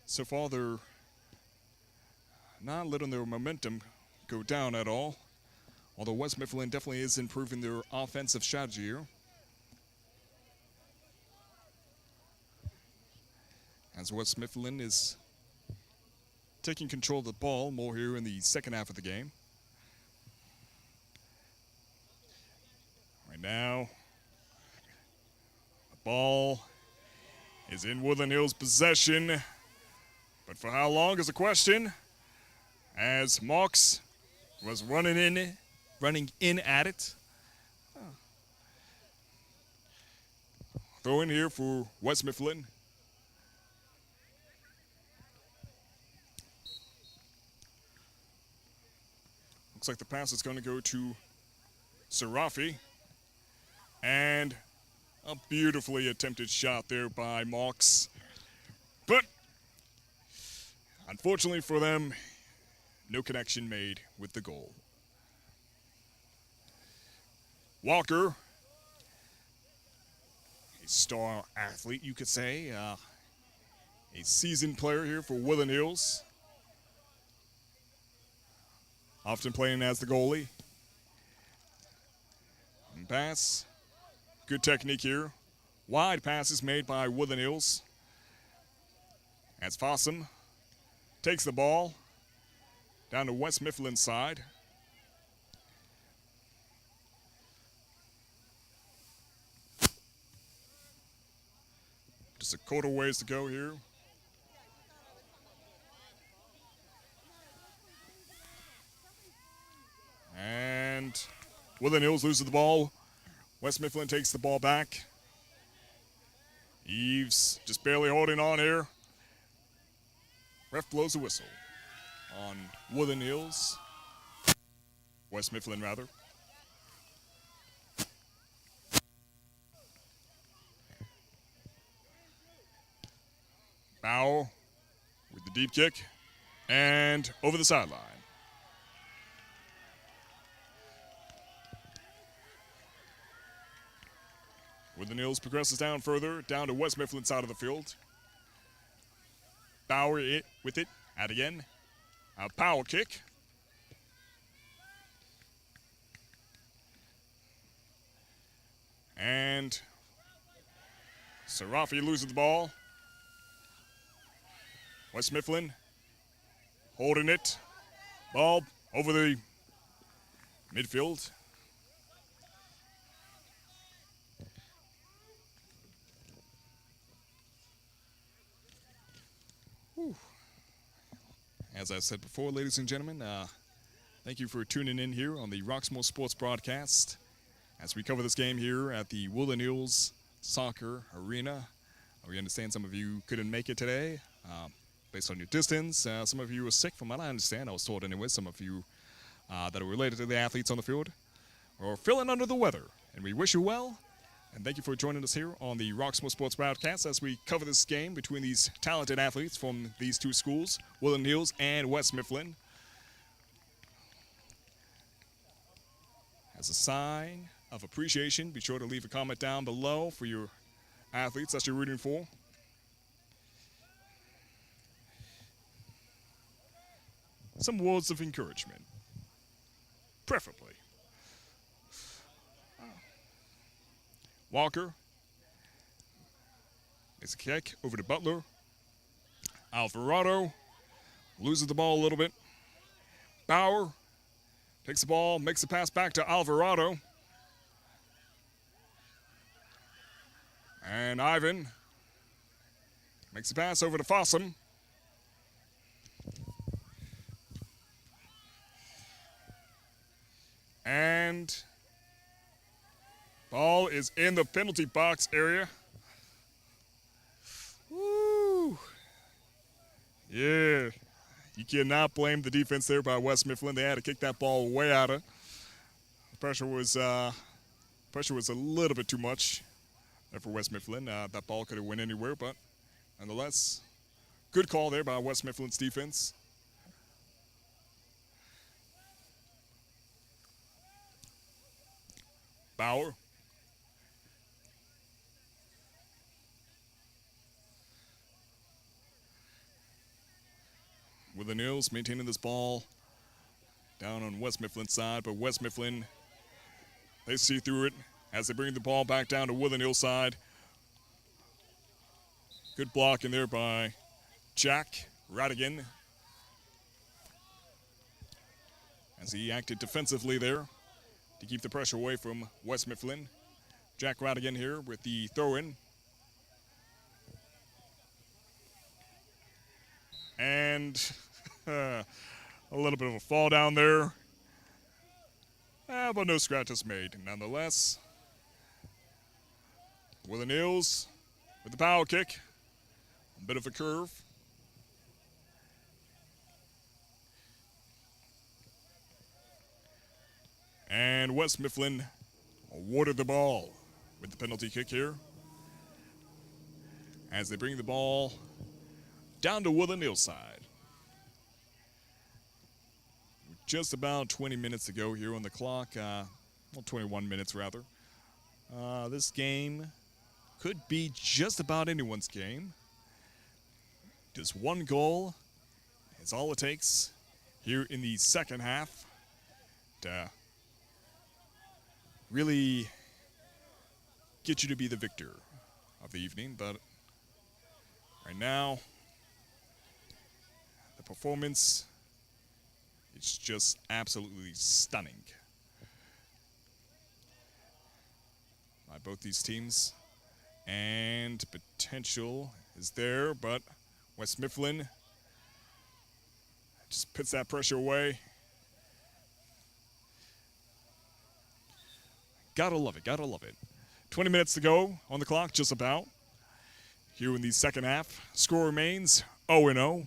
B: so far they're not letting their momentum go down at all. Although West Mifflin definitely is improving their offensive strategy here. As West Mifflin is taking control of the ball more here in the second half of the game. Right now, the ball is in Woodland Hills' possession. But for how long is the question? As Marks was running in at it. Throw in here for West Mifflin. Looks like the pass is going to go to Sarafi. And a beautifully attempted shot there by Marks. But unfortunately for them, no connection made with the goal. Walker, a star athlete, you could say. A seasoned player here for Woodland Hills. Often playing as the goalie. And pass. Good technique here. Wide passes made by Woodland Hills. As Fossum takes the ball down to West Mifflin's side. Just a quarter ways to go here. And Woodland Hills loses the ball. West Mifflin takes the ball back. Eves just barely holding on here. Ref blows a whistle on Woodland Hills. West Mifflin, rather. Bauer with the deep kick and over the sideline. Woodland Hills progresses down further, down to West Mifflin side of the field. Bauer with it, out again. A power kick. And Sarafi loses the ball. West Mifflin holding it. Ball over the midfield. Whew. As I said before, ladies and gentlemen, thank you for tuning in here on the Roxamore Sports broadcast as we cover this game here at the Woodland Hills Soccer Arena. We understand some of you couldn't make it today based on your distance. Some of you were sick, from what I understand. I was told anyway, some of you that are related to the athletes on the field are feeling under the weather. And we wish you well. And thank you for joining us here on the Roxamore Sports broadcast as we cover this game between these talented athletes from these two schools, Woodland Hills and West Mifflin. As a sign of appreciation, be sure to leave a comment down below for your athletes that you're rooting for. Some words of encouragement, preferably. Walker makes a kick over to Butler. Alvarado loses the ball a little bit. Bauer takes the ball, makes the pass back to Alvarado. And Ivan makes the pass over to Fossum. And ball is in the penalty box area. Woo! Yeah. You cannot blame the defense there by West Mifflin. They had to kick that ball way out of. The pressure was a little bit too much for West Mifflin. That ball could have went anywhere, but nonetheless, good call there by West Mifflin's defense. Bauer. Woodland Hills maintaining this ball down on West Mifflin's side, but West Mifflin, they see through it as they bring the ball back down to Woodland Hills side. Good block in there by Jack Radigan as he acted defensively there to keep the pressure away from West Mifflin. Jack Radigan here with the throw-in. And a little bit of a fall down there. But no scratches made. Nonetheless, Woodland Hills with the power kick. A bit of a curve. And West Mifflin awarded the ball with the penalty kick here as they bring the ball down to Woodland Hills side. Just about 20 minutes to go here on the clock. Well, 21 minutes rather. This game could be just about anyone's game. Just one goal is all it takes here in the second half to really get you to be the victor of the evening. But right now, the performance is just absolutely stunning by both these teams. And potential is there, but West Mifflin just puts that pressure away. Gotta love it, gotta love it. 20 minutes to go on the clock, just about. Here in the second half, score remains 0-0.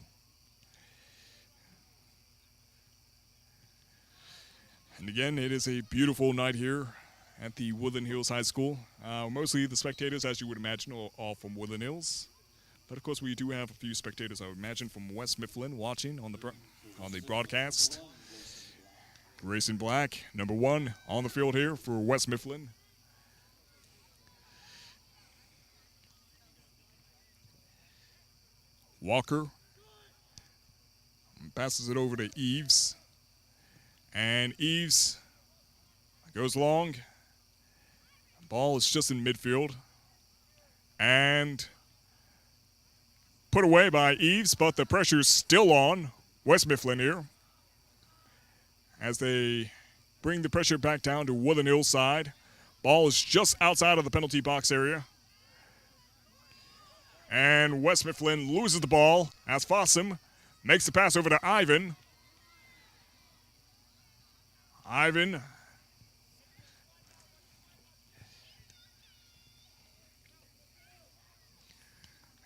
B: And again, it is a beautiful night here at the Woodland Hills High School. Mostly the spectators, as you would imagine, are all from Woodland Hills. But of course, we do have a few spectators, I would imagine, from West Mifflin watching on the broadcast. Racing Black, number 1 on the field here for West Mifflin. Walker passes it over to Eves. And Eves goes long. Ball is just in midfield. And put away by Eves, but the pressure's still on West Mifflin here as they bring the pressure back down to Woodland Hills side. Ball is just outside of the penalty box area. And West Mifflin loses the ball as Fossum makes the pass over to Ivan. Ivan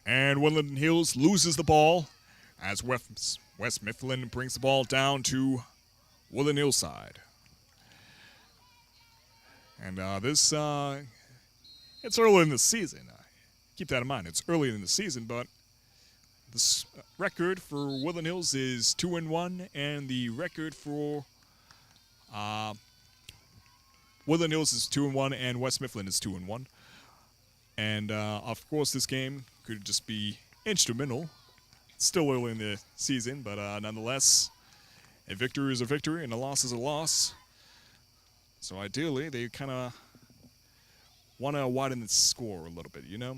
B: and Woodland Hills loses the ball as West Mifflin brings the ball down to Woodland Hills side. And it's early in the season. Keep that in mind. It's early in the season, but the record for Woodland Hills is 2-1, and the record for Woodland Hills is 2-1, and West Mifflin is 2-1. And of course, this game could just be instrumental. It's still early in the season, but nonetheless, a victory is a victory, and a loss is a loss. So ideally, they kind of want to widen the score a little bit, you know?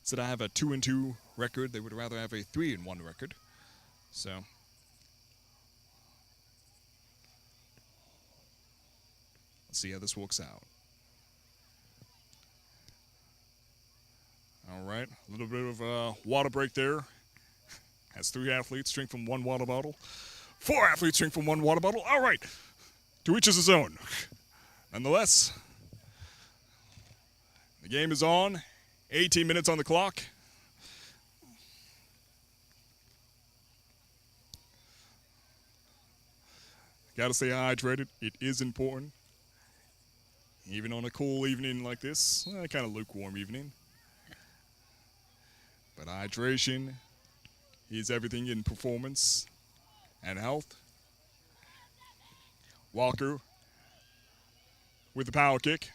B: Instead of have a 2-2 record, they would rather have a 3-1 record. So let's see how this works out. All right, a little bit of a water break there. Has 3 athletes drink from 1 water bottle. 4 athletes drink from 1 water bottle. All right, to each his own. Nonetheless, the game is on. 18 minutes on the clock. Gotta stay hydrated. It is important. Even on a cool evening like this, kind of lukewarm evening. But hydration is everything in performance and health. Walker with the power kick.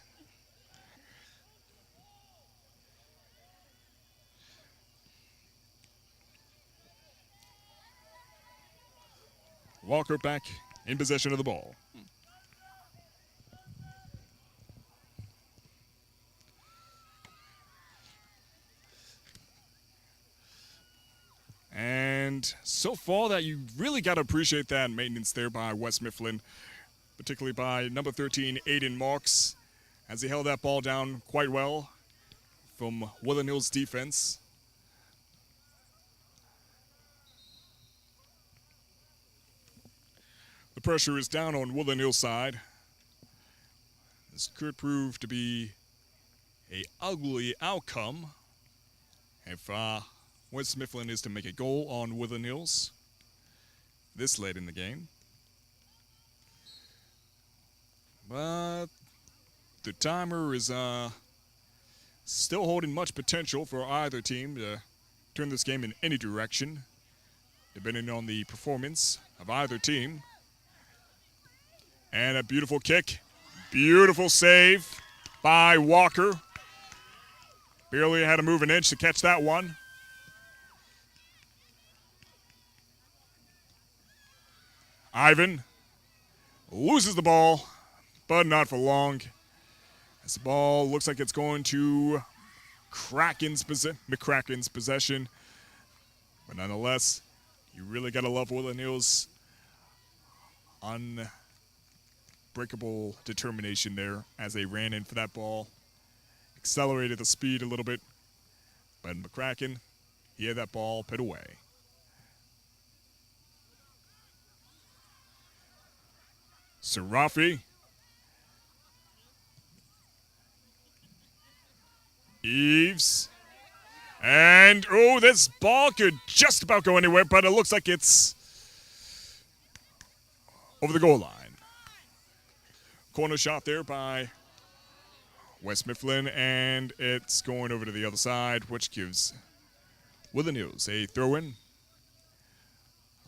B: Walker back in possession of the ball. And so far that you really got to appreciate that maintenance there by West Mifflin, particularly by number 13, Aiden Marks, as he held that ball down quite well from Woodland Hills defense. The pressure is down on Woodland Hills side. This could prove to be an ugly outcome if West Mifflin is to make a goal on Woodland Hills this late in the game. But the timer is still holding much potential for either team to turn this game in any direction, depending on the performance of either team. And a beautiful kick. Beautiful save by Walker. Barely had to move an inch to catch that one. Ivan loses the ball, but not for long. As the ball looks like it's going to McCracken's possession. But nonetheless, you really got to love Woodland Hills' unbreakable determination there as they ran in for that ball. Accelerated the speed a little bit. But McCracken, he had that ball put away. Sarafi. Eves. And, oh, this ball could just about go anywhere, but it looks like it's over the goal line. Corner shot there by West Mifflin, and it's going over to the other side, which gives Woodland Hills a throw-in.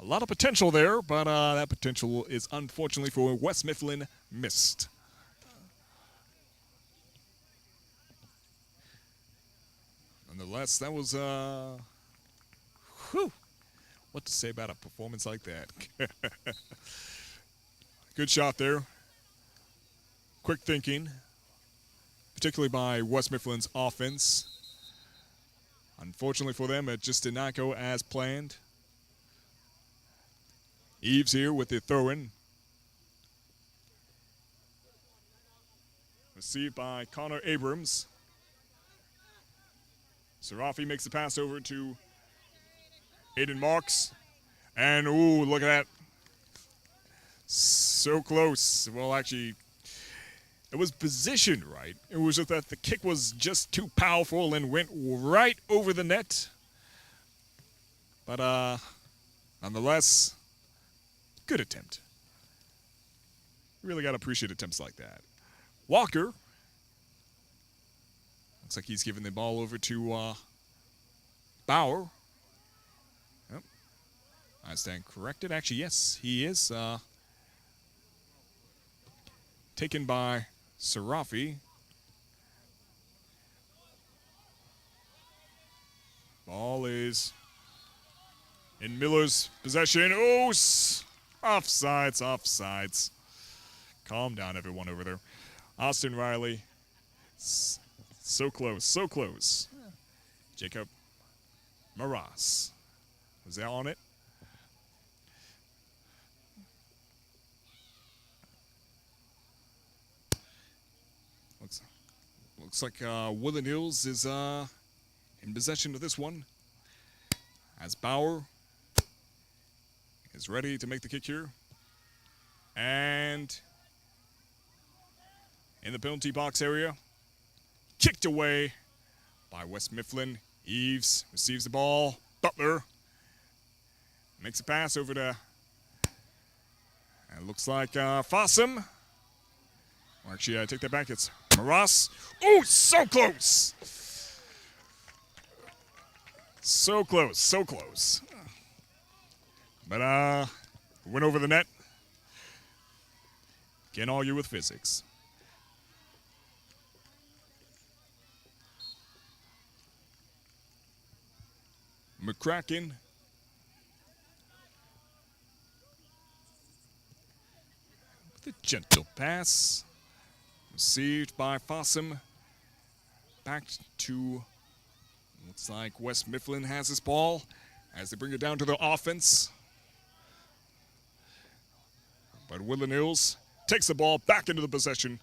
B: A lot of potential there, but that potential is unfortunately for West Mifflin missed. Nonetheless, that was Whew. What to say about a performance like that? Good shot there. Quick thinking, particularly by West Mifflin's offense. Unfortunately for them, it just did not go as planned. Eves here with the throw-in. Received by Connor Abrams. Sarafi makes the pass over to Aiden Marks. And, ooh, look at that. So close. Well, actually, it was positioned right. It was just that the kick was just too powerful and went right over the net. But, nonetheless, good attempt. Really got to appreciate attempts like that. Walker. Looks like he's giving the ball over to Bauer. Yep. I stand corrected. Actually, yes, he is. Taken by Sarafi. Ball is in Miller's possession. Oh, offsides, offsides. Calm down, everyone over there. Austin Riley. So close, so close. Jacob Maras. Was that on it? Looks like Woodland Hills is in possession of this one. As Bauer is ready to make the kick here. And in the penalty box area. Kicked away by West Mifflin. Eves receives the ball. Butler makes a pass over to, and it looks like Fossum. Or actually, I take that back. It's Maras. Oh, so close. So close, so close. But went over the net. Can't argue with physics. McCracken. With a gentle pass. Received by Fossum. Back to, looks like West Mifflin has this ball as they bring it down to the offense. But Woodland Hills takes the ball back into the possession.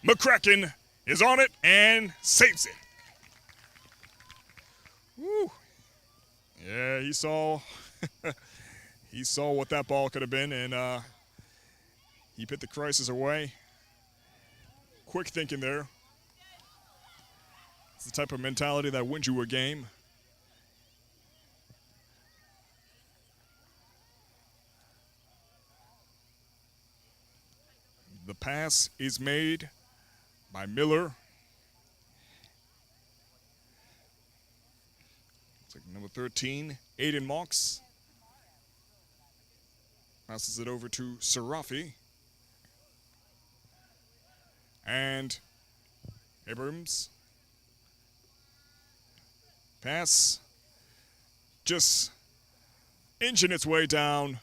B: McCracken is on it and saves it. Woo. Yeah, he saw what that ball could have been, and he put the crisis away. Quick thinking there. It's the type of mentality that wins you a game. The pass is made by Miller. It's like number 13, Aiden Marks. Passes it over to Sarafi. And Abrams. Pass just inching its way down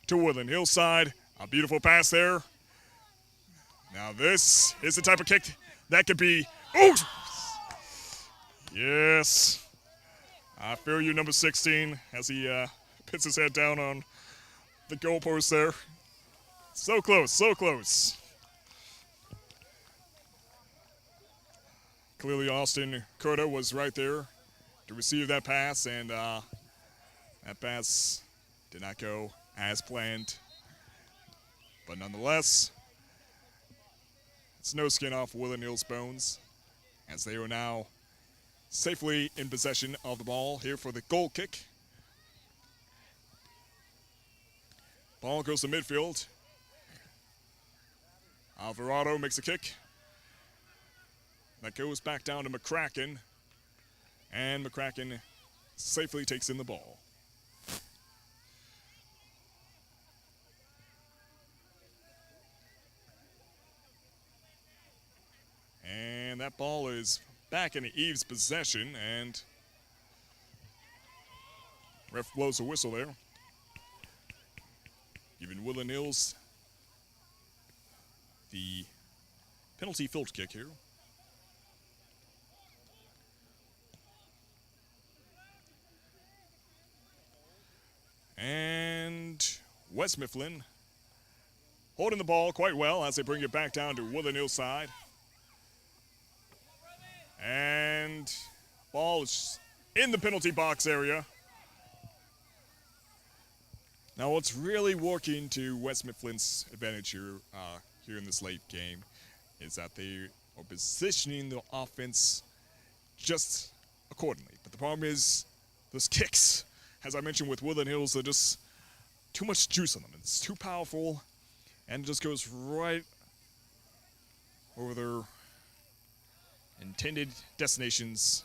B: to Woodland Hillside. A beautiful pass there. Now this is the type of kick that could be, oh! Yes. I feel you, number 16, as he puts his head down on the goalpost there. So close, so close. Clearly Austin Curta was right there to receive that pass, and that pass did not go as planned. But nonetheless, it's no skin off Woodland Hills' bones, as they are now safely in possession of the ball here for the goal kick. Ball goes to midfield. Alvarado makes a kick. That goes back down to McCracken. And McCracken safely takes in the ball. And that ball is back in Eve's possession, and Ref blows a whistle there, giving Woodland Hills the penalty field kick here. And West Mifflin holding the ball quite well as they bring it back down to Woodland Hills side. And ball is in the penalty box area. Now what's really working to West Mifflin's advantage here in this late game is that they are positioning the offense just accordingly. But the problem is those kicks, as I mentioned with Woodland Hills, they're just too much juice on them. It's too powerful, and it just goes right over their intended destination's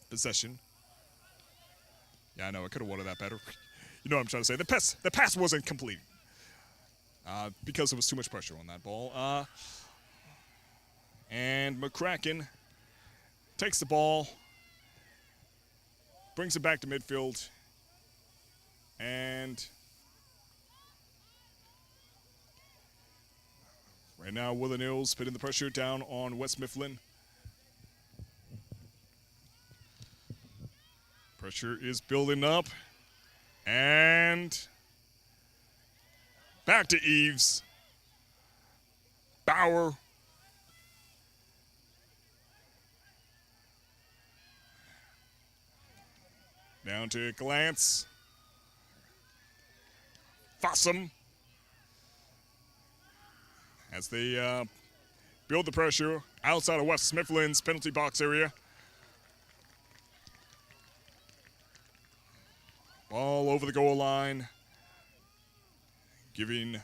B: possession. Yeah, I know, I could have worded that better. You know what I'm trying to say. The pass wasn't complete because there was too much pressure on that ball. And McCracken takes the ball, brings it back to midfield, and right now Woodland Hills putting the pressure down on West Mifflin. Pressure is building up, and back to Eves. Bauer. Down to Glance. Fossum. As they build the pressure outside of West Mifflin's penalty box area. Ball over the goal line, giving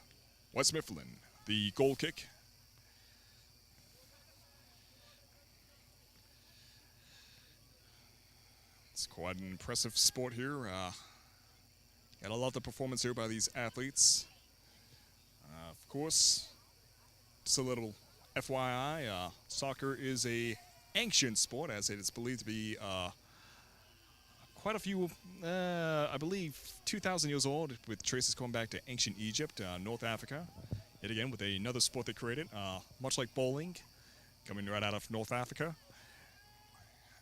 B: West Mifflin the goal kick. It's quite an impressive sport here. Gotta love the performance here by these athletes. Of course, just a little FYI, soccer is a ancient sport, as it is believed to be quite a few, I believe, 2,000 years old, with traces going back to ancient Egypt, North Africa. Yet again, with another sport they created, much like bowling, coming right out of North Africa.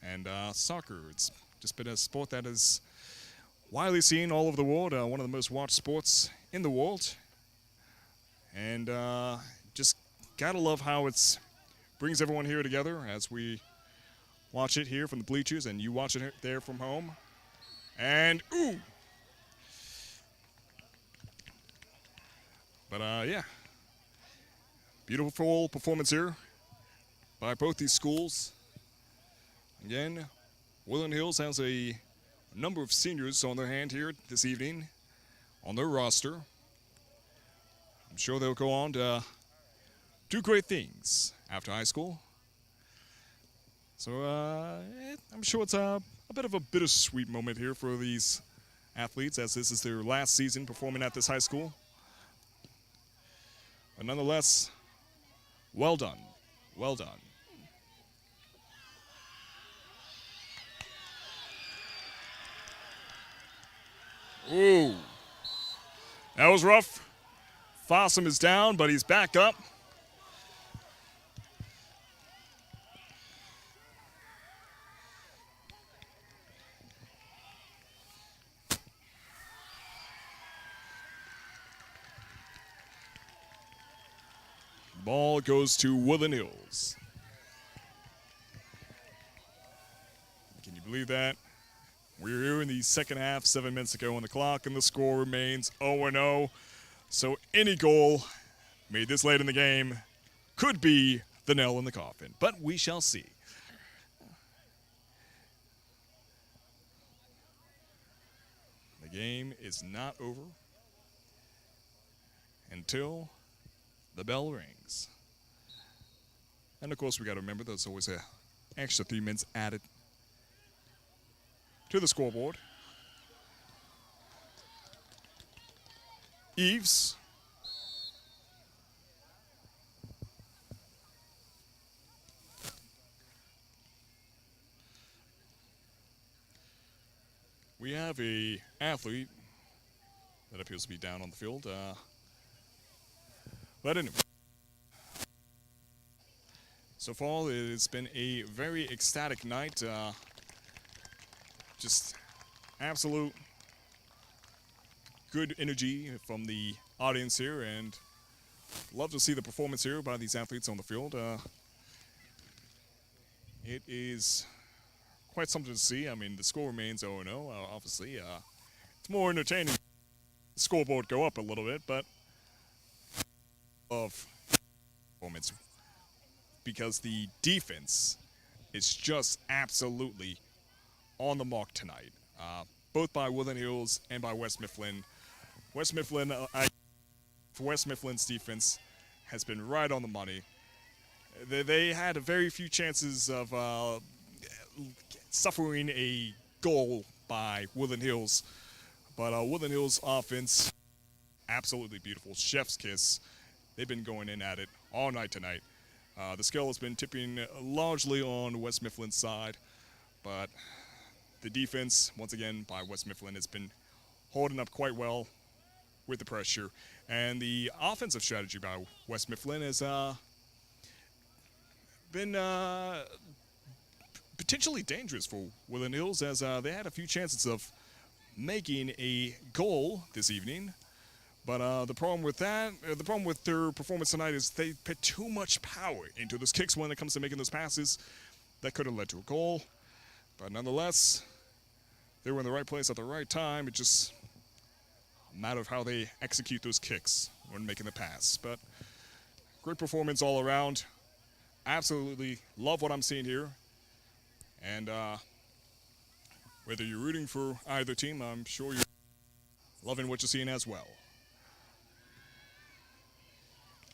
B: And soccer, it's just been a sport that is widely seen all over the world, one of the most watched sports in the world. And just gotta love how it's brings everyone here together as we watch it here from the bleachers and you watch it there from home. And, ooh! But, yeah. Beautiful performance here by both these schools. Again, Woodland Hills has a number of seniors on their hand here this evening on their roster. I'm sure they'll go on to do great things after high school. So I'm sure it's a bit of a bittersweet moment here for these athletes, as this is their last season performing at this high school. But nonetheless, well done. Well done. Ooh. That was rough. Fossum is down, but he's back up. Ball goes to Woodland Hills. Can you believe that? We're here in the second half, 7 minutes ago on the clock, and the score remains 0-0. So any goal made this late in the game could be the nail in the coffin, but we shall see. The game is not over until the bell rings. And of course, we got to remember there's always an extra 3 minutes added to the scoreboard. Eves. We have have a athlete that appears to be down on the field. But anyway, so far it's been a very ecstatic night. Just absolute good energy from the audience here, and love to see the performance here by these athletes on the field. It is quite something to see. I mean, the score remains 0-0. Obviously, it's more entertaining. The scoreboard go up a little bit, but of performance because the defense is just absolutely on the mark tonight, both by Woodland Hills and by West Mifflin. West Mifflin, for West Mifflin's defense, has been right on the money. They had a very few chances of suffering a goal by Woodland Hills, but Woodland Hills offense, absolutely beautiful. Chef's kiss. They've been going in at it all night tonight. The scale has been tipping largely on West Mifflin's side, but the defense, once again, by West Mifflin has been holding up quite well with the pressure. And the offensive strategy by West Mifflin has been potentially dangerous for Woodland Hills, as they had a few chances of making a goal this evening. But the problem with their performance tonight is they put too much power into those kicks when it comes to making those passes. That could have led to a goal. But nonetheless, they were in the right place at the right time. It's just a matter of how they execute those kicks when making the pass. But great performance all around. Absolutely love what I'm seeing here. And whether you're rooting for either team, I'm sure you're loving what you're seeing as well.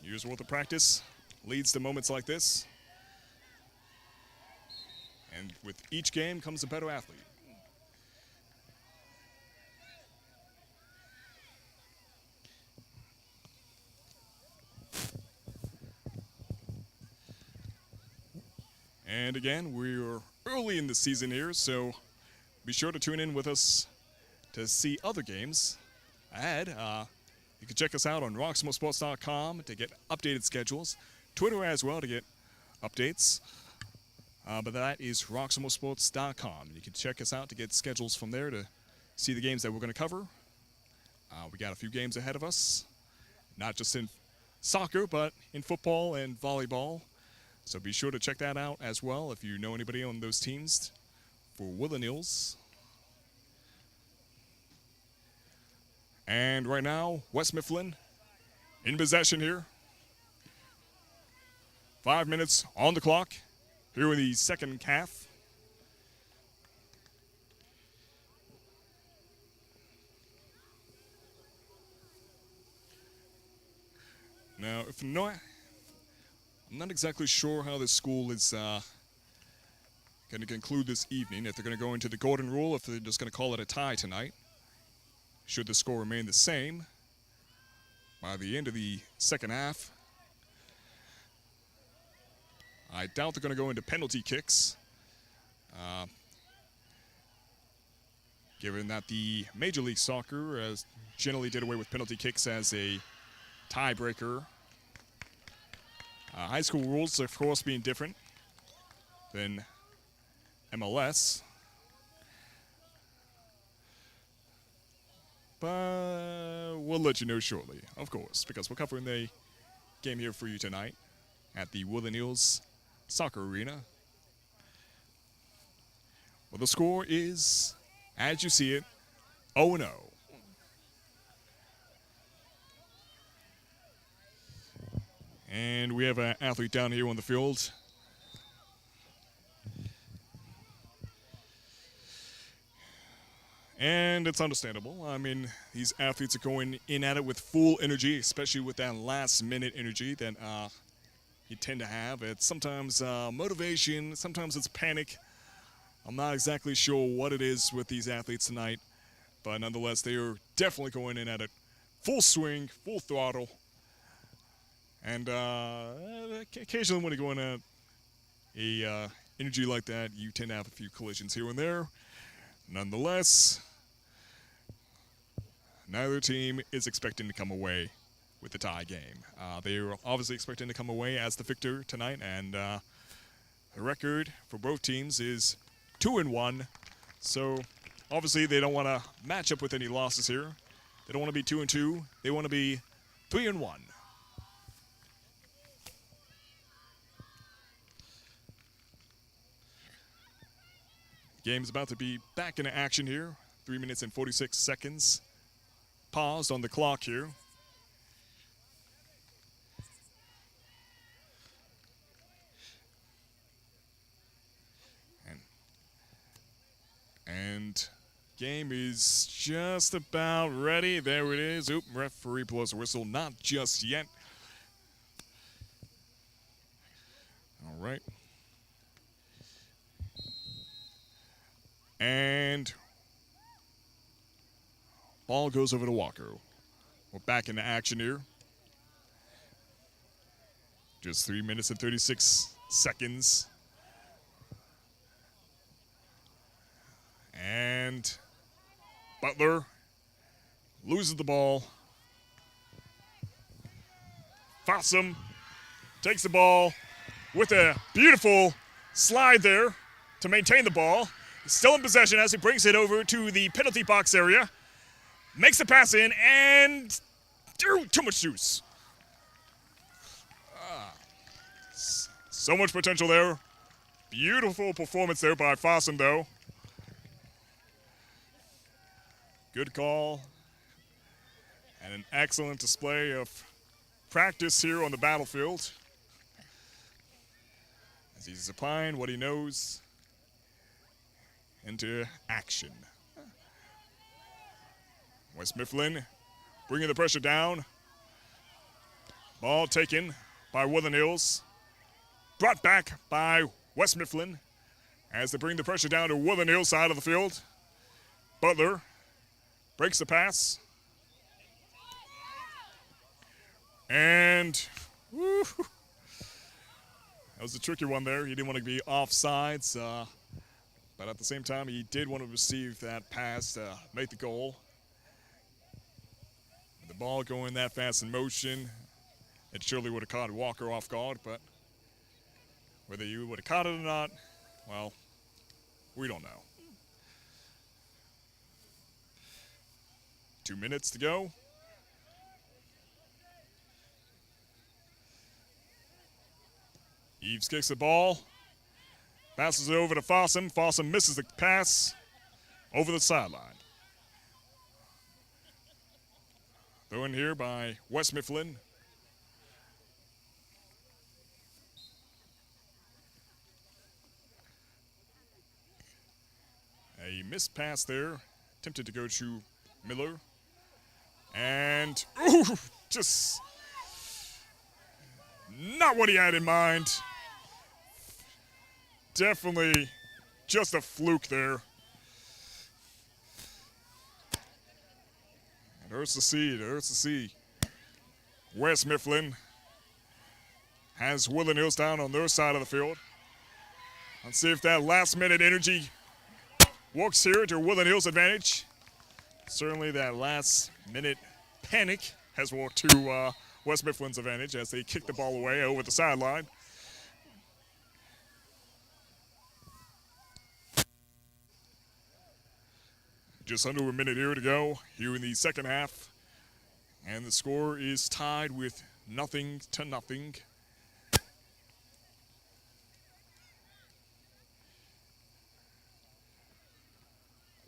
B: Years worth of practice leads to moments like this. And with each game comes a better athlete. And again, we're early in the season here, so be sure to tune in with us to see other games ahead. You can check us out on roxamoresports.com to get updated schedules. Twitter as well to get updates. But that is roxamoresports.com. You can check us out to get schedules from there to see the games that we're going to cover. We got a few games ahead of us, not just in soccer, but in football and volleyball. So be sure to check that out as well if you know anybody on those teams for Woodland Hills. And right now, West Mifflin in possession here. 5 minutes on the clock here in the second half. Now, I'm not exactly sure how this school is going to conclude this evening. If they're going to go into the golden rule, if they're just going to call it a tie tonight. Should the score remain the same by the end of the second half, I doubt they're going to go into penalty kicks, given that the Major League Soccer has generally did away with penalty kicks as a tiebreaker. High school rules, of course, being different than MLS. But we'll let you know shortly, of course, because we're covering the game here for you tonight at the Woodland Hills Soccer Arena. Well, the score is, as you see it, 0-0. And we have an athlete down here on the field. And it's understandable. I mean, these athletes are going in at it with full energy, especially with that last-minute energy that you tend to have. It's sometimes motivation, sometimes it's panic. I'm not exactly sure what it is with these athletes tonight, but nonetheless, they are definitely going in at it full swing, full throttle. And occasionally when you go in at energy like that, you tend to have a few collisions here and there. Nonetheless, neither team is expecting to come away with the tie game. They are obviously expecting to come away as the victor tonight, and the record for both teams is 2-1. So obviously they don't want to match up with any losses here. They don't want to be 2-2. They want to be 3-1. Game's about to be back into action here. 3 minutes and 46 seconds. Paused on the clock here. And game is just about ready. There it is. Oop, referee blows a whistle. Not just yet. All right. And ball goes over to Walker. We're back into action here. Just 3 minutes and 36 seconds. And Butler loses the ball. Fossum takes the ball with a beautiful slide there to maintain the ball. He's still in possession as he brings it over to the penalty box area. Makes the pass in, and too much juice. So much potential there. Beautiful performance there by Fossum, though. Good call. And an excellent display of practice here on the battlefield. As he's applying what he knows into action. West Mifflin bringing the pressure down. Ball taken by Woodland Hills. Brought back by West Mifflin as they bring the pressure down to Woodland Hills side of the field. Butler breaks the pass. And woo, that was a tricky one there. He didn't want to be offsides, but at the same time, he did want to receive that pass to make the goal. With the ball going that fast in motion, it surely would have caught Walker off guard, but whether you would have caught it or not, well, we don't know. 2 minutes to go. Eves kicks the ball. Passes it over to Fossum. Fossum misses the pass over the sideline. Throw in here by West Mifflin. A missed pass there. Attempted to go to Miller. And, ooh, just not what he had in mind. Definitely just a fluke there. It hurts to see, it hurts to see. West Mifflin has Woodland Hills down on their side of the field. Let's see if that last-minute energy works here to Woodland Hills' advantage. Certainly that last-minute panic has worked to West Mifflin's advantage as they kick the ball away over the sideline. Just under a minute here to go here in the second half. And the score is tied with 0-0.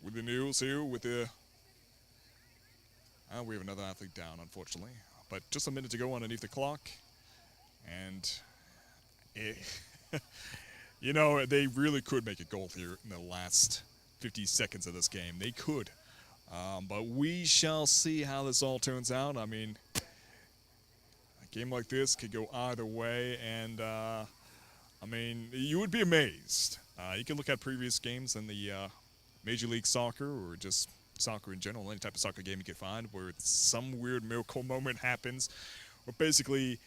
B: With the news here with the... we have another athlete down, unfortunately. But just a minute to go underneath the clock. And, you know, they really could make a goal here in the last 50 seconds of this game. They could. But we shall see how this all turns out. I mean, a game like this could go either way. And, I mean, you would be amazed. You can look at previous games in the Major League Soccer or just soccer in general, any type of soccer game you can find where some weird miracle moment happens where basically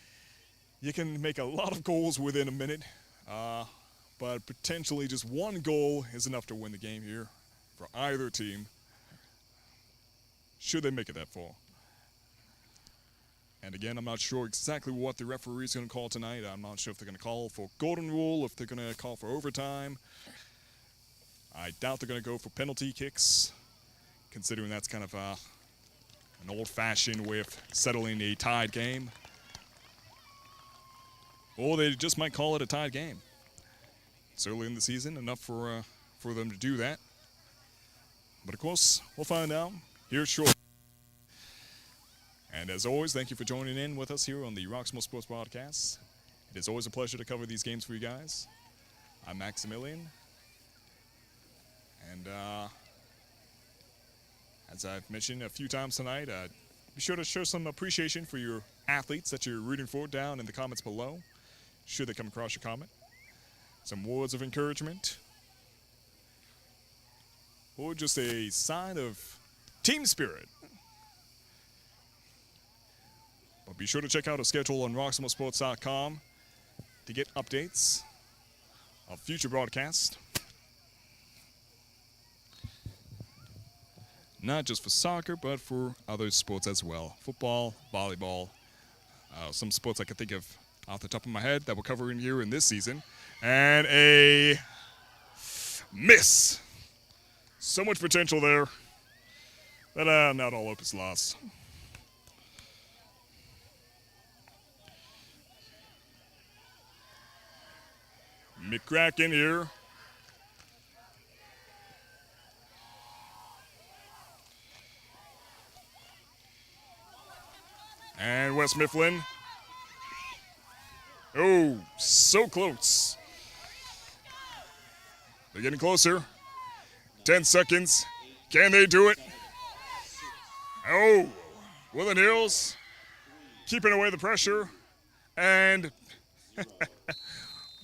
B: you can make a lot of goals within a minute, but potentially just one goal is enough to win the game here for either team. should they make it that far. And again, I'm not sure exactly what the referee is going to call tonight. I'm not sure if they're going to call for golden rule, if they're going to call for overtime. I doubt they're going to go for penalty kicks, considering that's kind of an old-fashioned way of settling a tied game. Or they just might call it a tied game. It's early in the season, enough for them to do that. But of course, we'll find out here shortly. And as always, thank you for joining in with us here on the Roxamore Sports Broadcast. It is always a pleasure to cover these games for you guys. I'm Maximilian. And as I've mentioned a few times tonight, be sure to show some appreciation for your athletes that you're rooting for down in the comments below, should they come across your comment. Some words of encouragement, or just a sign of team spirit. But be sure to check out our schedule on RoxamoreSports.com to get updates of future broadcasts. Not just for soccer, but for other sports as well. Football, volleyball, some sports I can think of off the top of my head that we're covering here in this season. And a miss. So much potential there. But not all hope is lost. McCracken here. And West Mifflin. Oh, so close. They're getting closer. 10 seconds. Can they do it? Oh, Woodland Hills keeping away the pressure. And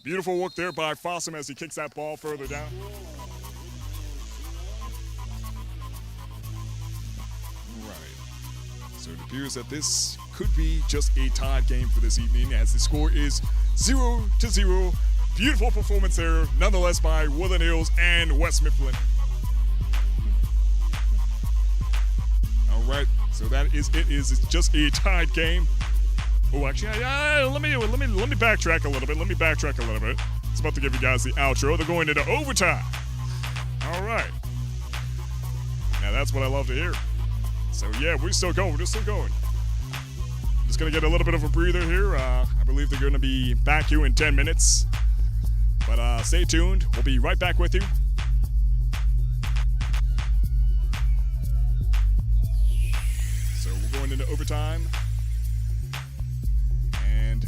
B: beautiful work there by Fossum as he kicks that ball further down. Right. So it appears that this could be just a tied game for this evening as the score is 0-0. Beautiful performance there, nonetheless, by Woodland Hills and West Mifflin. All right, so that is it. It's just a tied game. Oh, actually, let me backtrack a little bit. It's about to give you guys the outro. They're going into overtime. All right. Now that's what I love to hear. So yeah, we're still going. Just gonna get a little bit of a breather here. I believe they're gonna be back here in 10 minutes. But stay tuned. We'll be right back with you. So we're going into overtime. And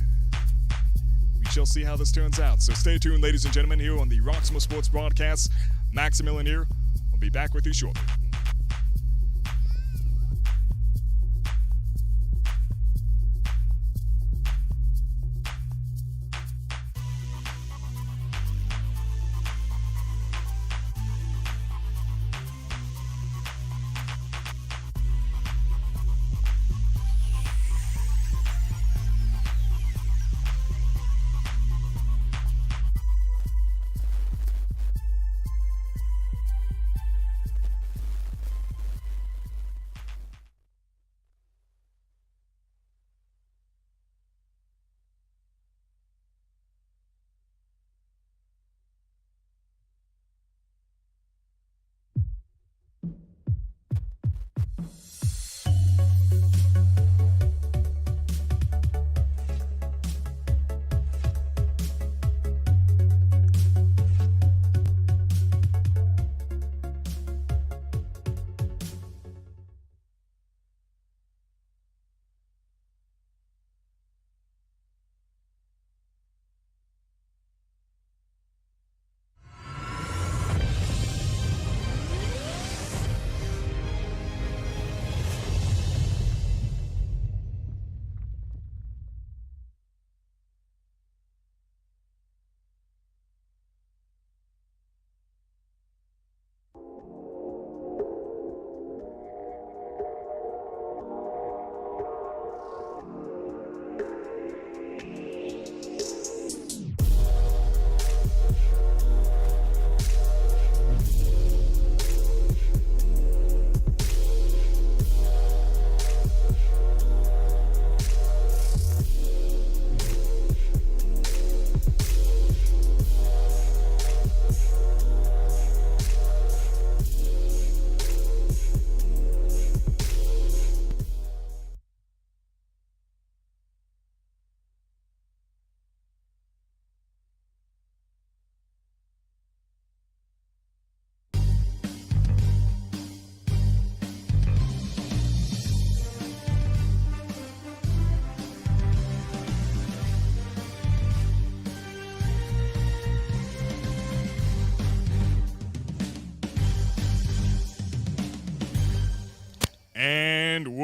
B: we shall see how this turns out. So stay tuned, ladies and gentlemen, here on the Roxamore Sports Broadcast. Maximilian here. We'll be back with you shortly.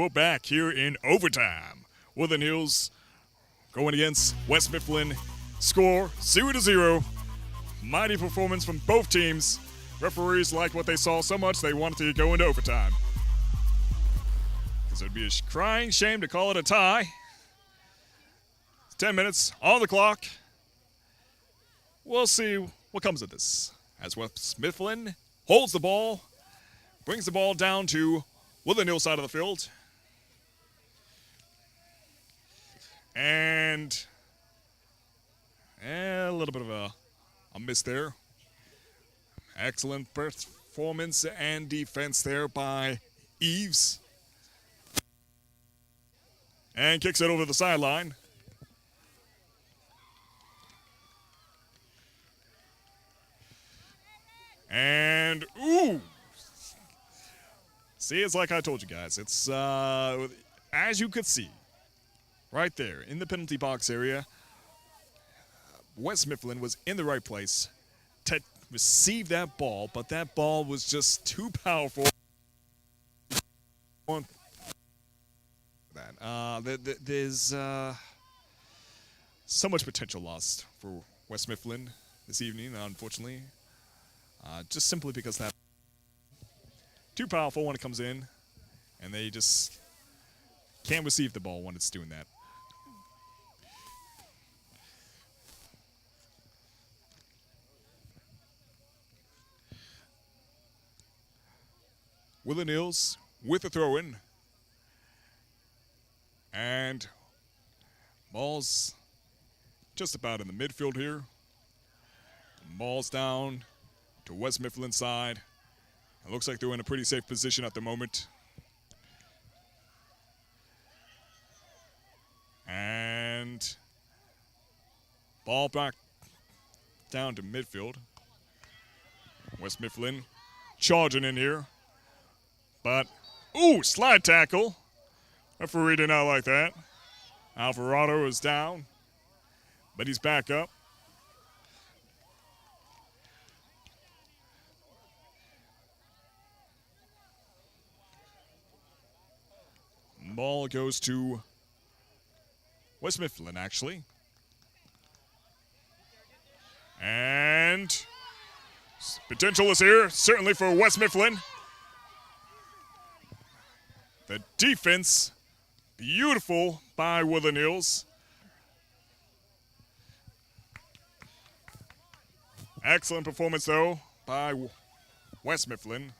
B: we're back here in overtime. Woodland Hills going against West Mifflin. Score 0-0. Mighty performance from both teams. Referees liked what they saw so much they wanted to go into overtime. Because it would be a crying shame to call it a tie. 10 minutes on the clock. We'll see what comes of this. As West Mifflin holds the ball, brings the ball down to Woodland Hills side of the field. And a little bit of a miss there. Excellent performance and defense there by Eves. And kicks it over the sideline. And, ooh! See, it's like I told you guys. It's, as you could see, right there in the penalty box area, West Mifflin was in the right place to receive that ball, but that ball was just too powerful. There's so much potential lost for West Mifflin this evening, unfortunately. Just simply because that too powerful when it comes in, and they just can't receive the ball when it's doing that. Woodland Hills with a throw-in. And ball's just about in the midfield here. Ball's down to West Mifflin side. It looks like they're in a pretty safe position at the moment. And ball back down to midfield. West Mifflin charging in here. But, ooh, slide tackle. Referee did not like that. Alvarado is down, but he's back up. Ball goes to West Mifflin, actually. And potential is here, certainly for West Mifflin. The defense, beautiful by Woodland Hills. Excellent performance, though, by West Mifflin.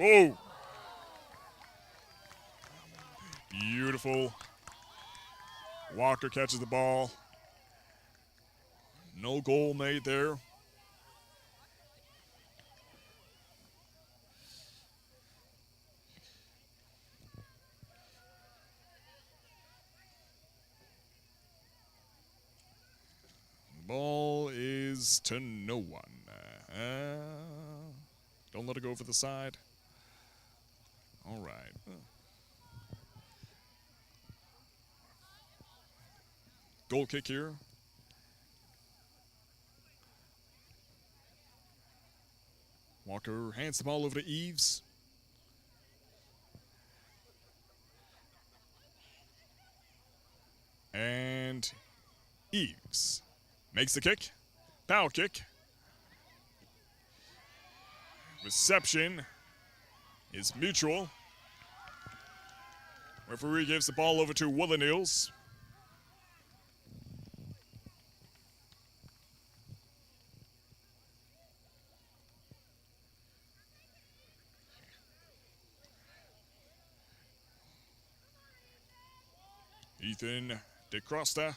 B: Oh! Beautiful. Walker catches the ball. No goal made there. Ball is to no one. Don't let it go over the side. All right. Goal kick here. Walker hands the ball over to Eves. And Eves makes the kick. Foul kick. Reception is mutual. Referee gives the ball over to Woodland Hills. Ethan DeCrosta.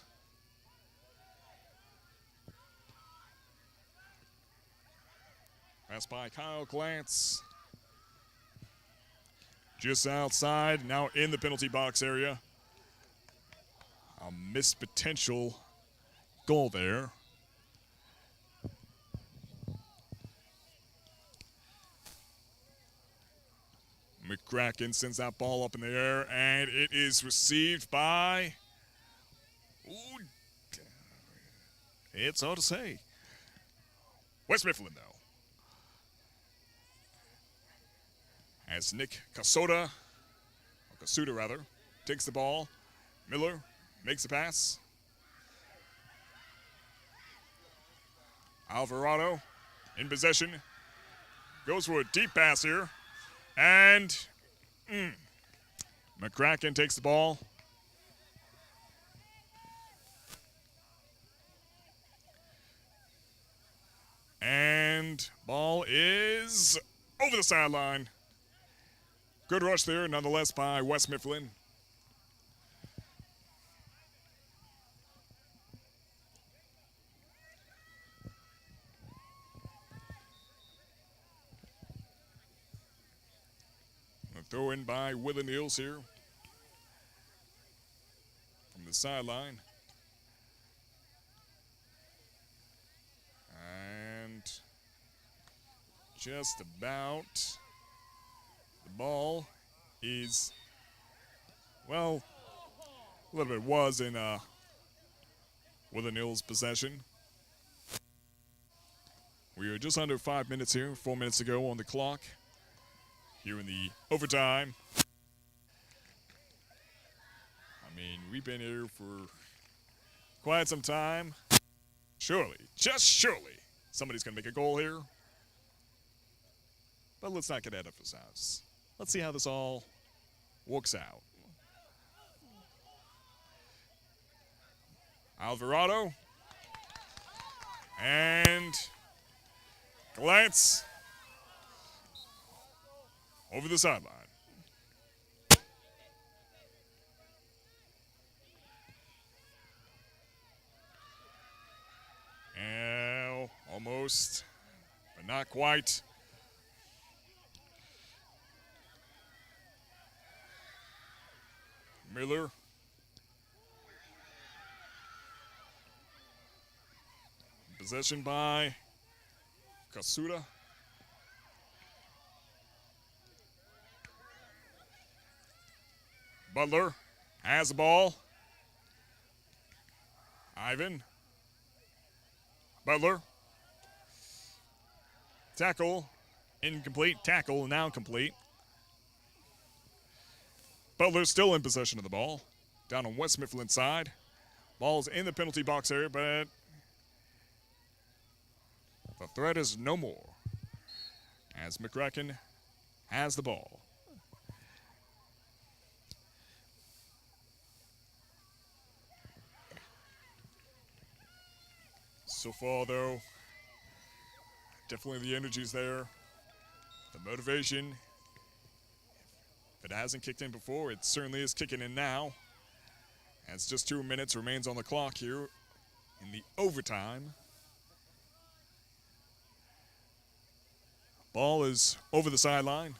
B: Pass by Kyle Glantz. Just outside, now in the penalty box area. A missed potential goal there. McCracken sends that ball up in the air, and it is received by... Ooh, it's hard to say. West Mifflin, though. as Nick Casuta rather, takes the ball. Miller makes a pass. Alvarado in possession. Goes for a deep pass here. And McCracken takes the ball. And ball is over the sideline. Good rush there, nonetheless, by West Mifflin. A throw in by Woodland Hills here from the sideline. And just about the ball is, well, a little bit was in Woodland Hills' possession. We are just under 5 minutes here, 4 minutes to go on the clock here in the overtime. I mean, we've been here for quite some time. Surely, just surely, somebody's going to make a goal here. But let's not get ahead of ourselves. Let's see how this all works out. Alvarado. And glance over the sideline. And almost, but not quite. Miller. Possession by Casuta. Butler has the ball. Ivan. Butler. Tackle. Incomplete. Tackle now complete. Butler's still in possession of the ball. Down on West Mifflin side. Ball's in the penalty box area, but the threat is no more as McCracken has the ball. So far, though, definitely the energy's there. The motivation, if it hasn't kicked in before, it certainly is kicking in now. As just 2 minutes remains on the clock here in the overtime. Ball is over the sideline.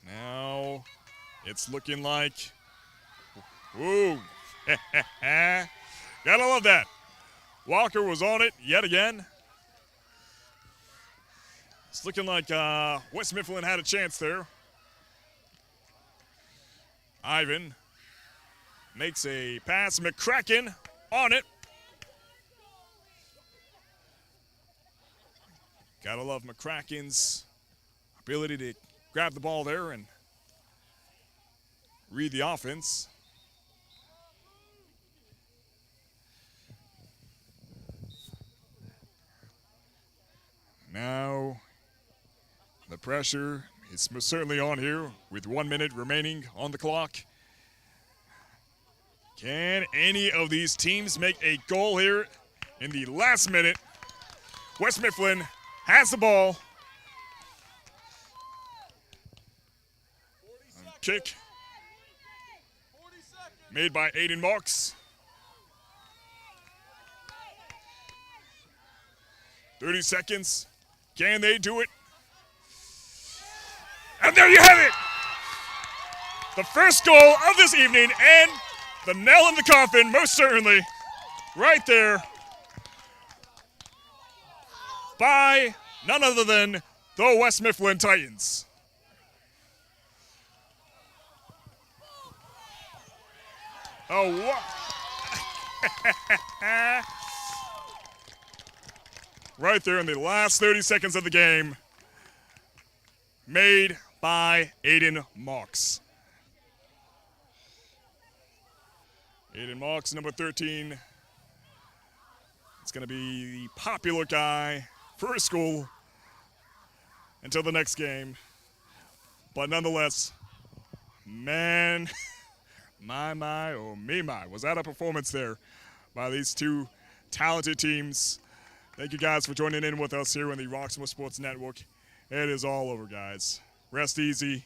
B: Now it's looking like, ooh, gotta love that. Walker was on it yet again. It's looking like West Mifflin had a chance there. Ivan makes a pass. McCracken on it. Gotta love McCracken's ability to grab the ball there and read the offense. Now the pressure is most certainly on here with 1 minute remaining on the clock. Can any of these teams make a goal here in the last minute? West Mifflin has the ball. Kick made by Aiden Marks. 30 seconds. Can they do it? And there you have it! The first goal of this evening and the nail in the coffin, most certainly, right there by none other than the West Mifflin Titans. Oh, what? Right there in the last 30 seconds of the game. Made by Aiden Marks. Aiden Marks, number 13. It's going to be the popular guy for his school until the next game. But nonetheless, man, my, oh me, my. Was that a performance there by these two talented teams? Thank you guys for joining in with us here on the Roxamore Sports Network. It is all over, guys. Rest easy.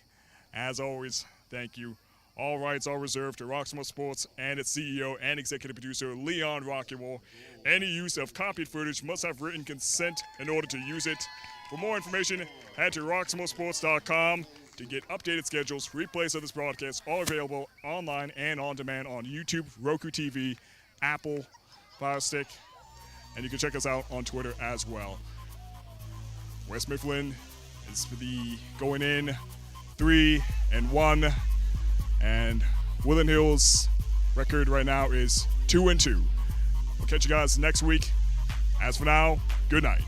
B: As always, thank you. All rights are reserved to Roxamore Sports and its CEO and executive producer, Leon Rockymore. Any use of copied footage must have written consent in order to use it. For more information, head to roxamoresports.com to get updated schedules. Replays of this broadcast are available online and on demand on YouTube, Roku TV, Apple, Fire Stick, and you can check us out on Twitter as well. West Mifflin is for the going in 3-1, and Woodland Hills record right now is 2-2. We'll catch you guys next week. As for now, good night.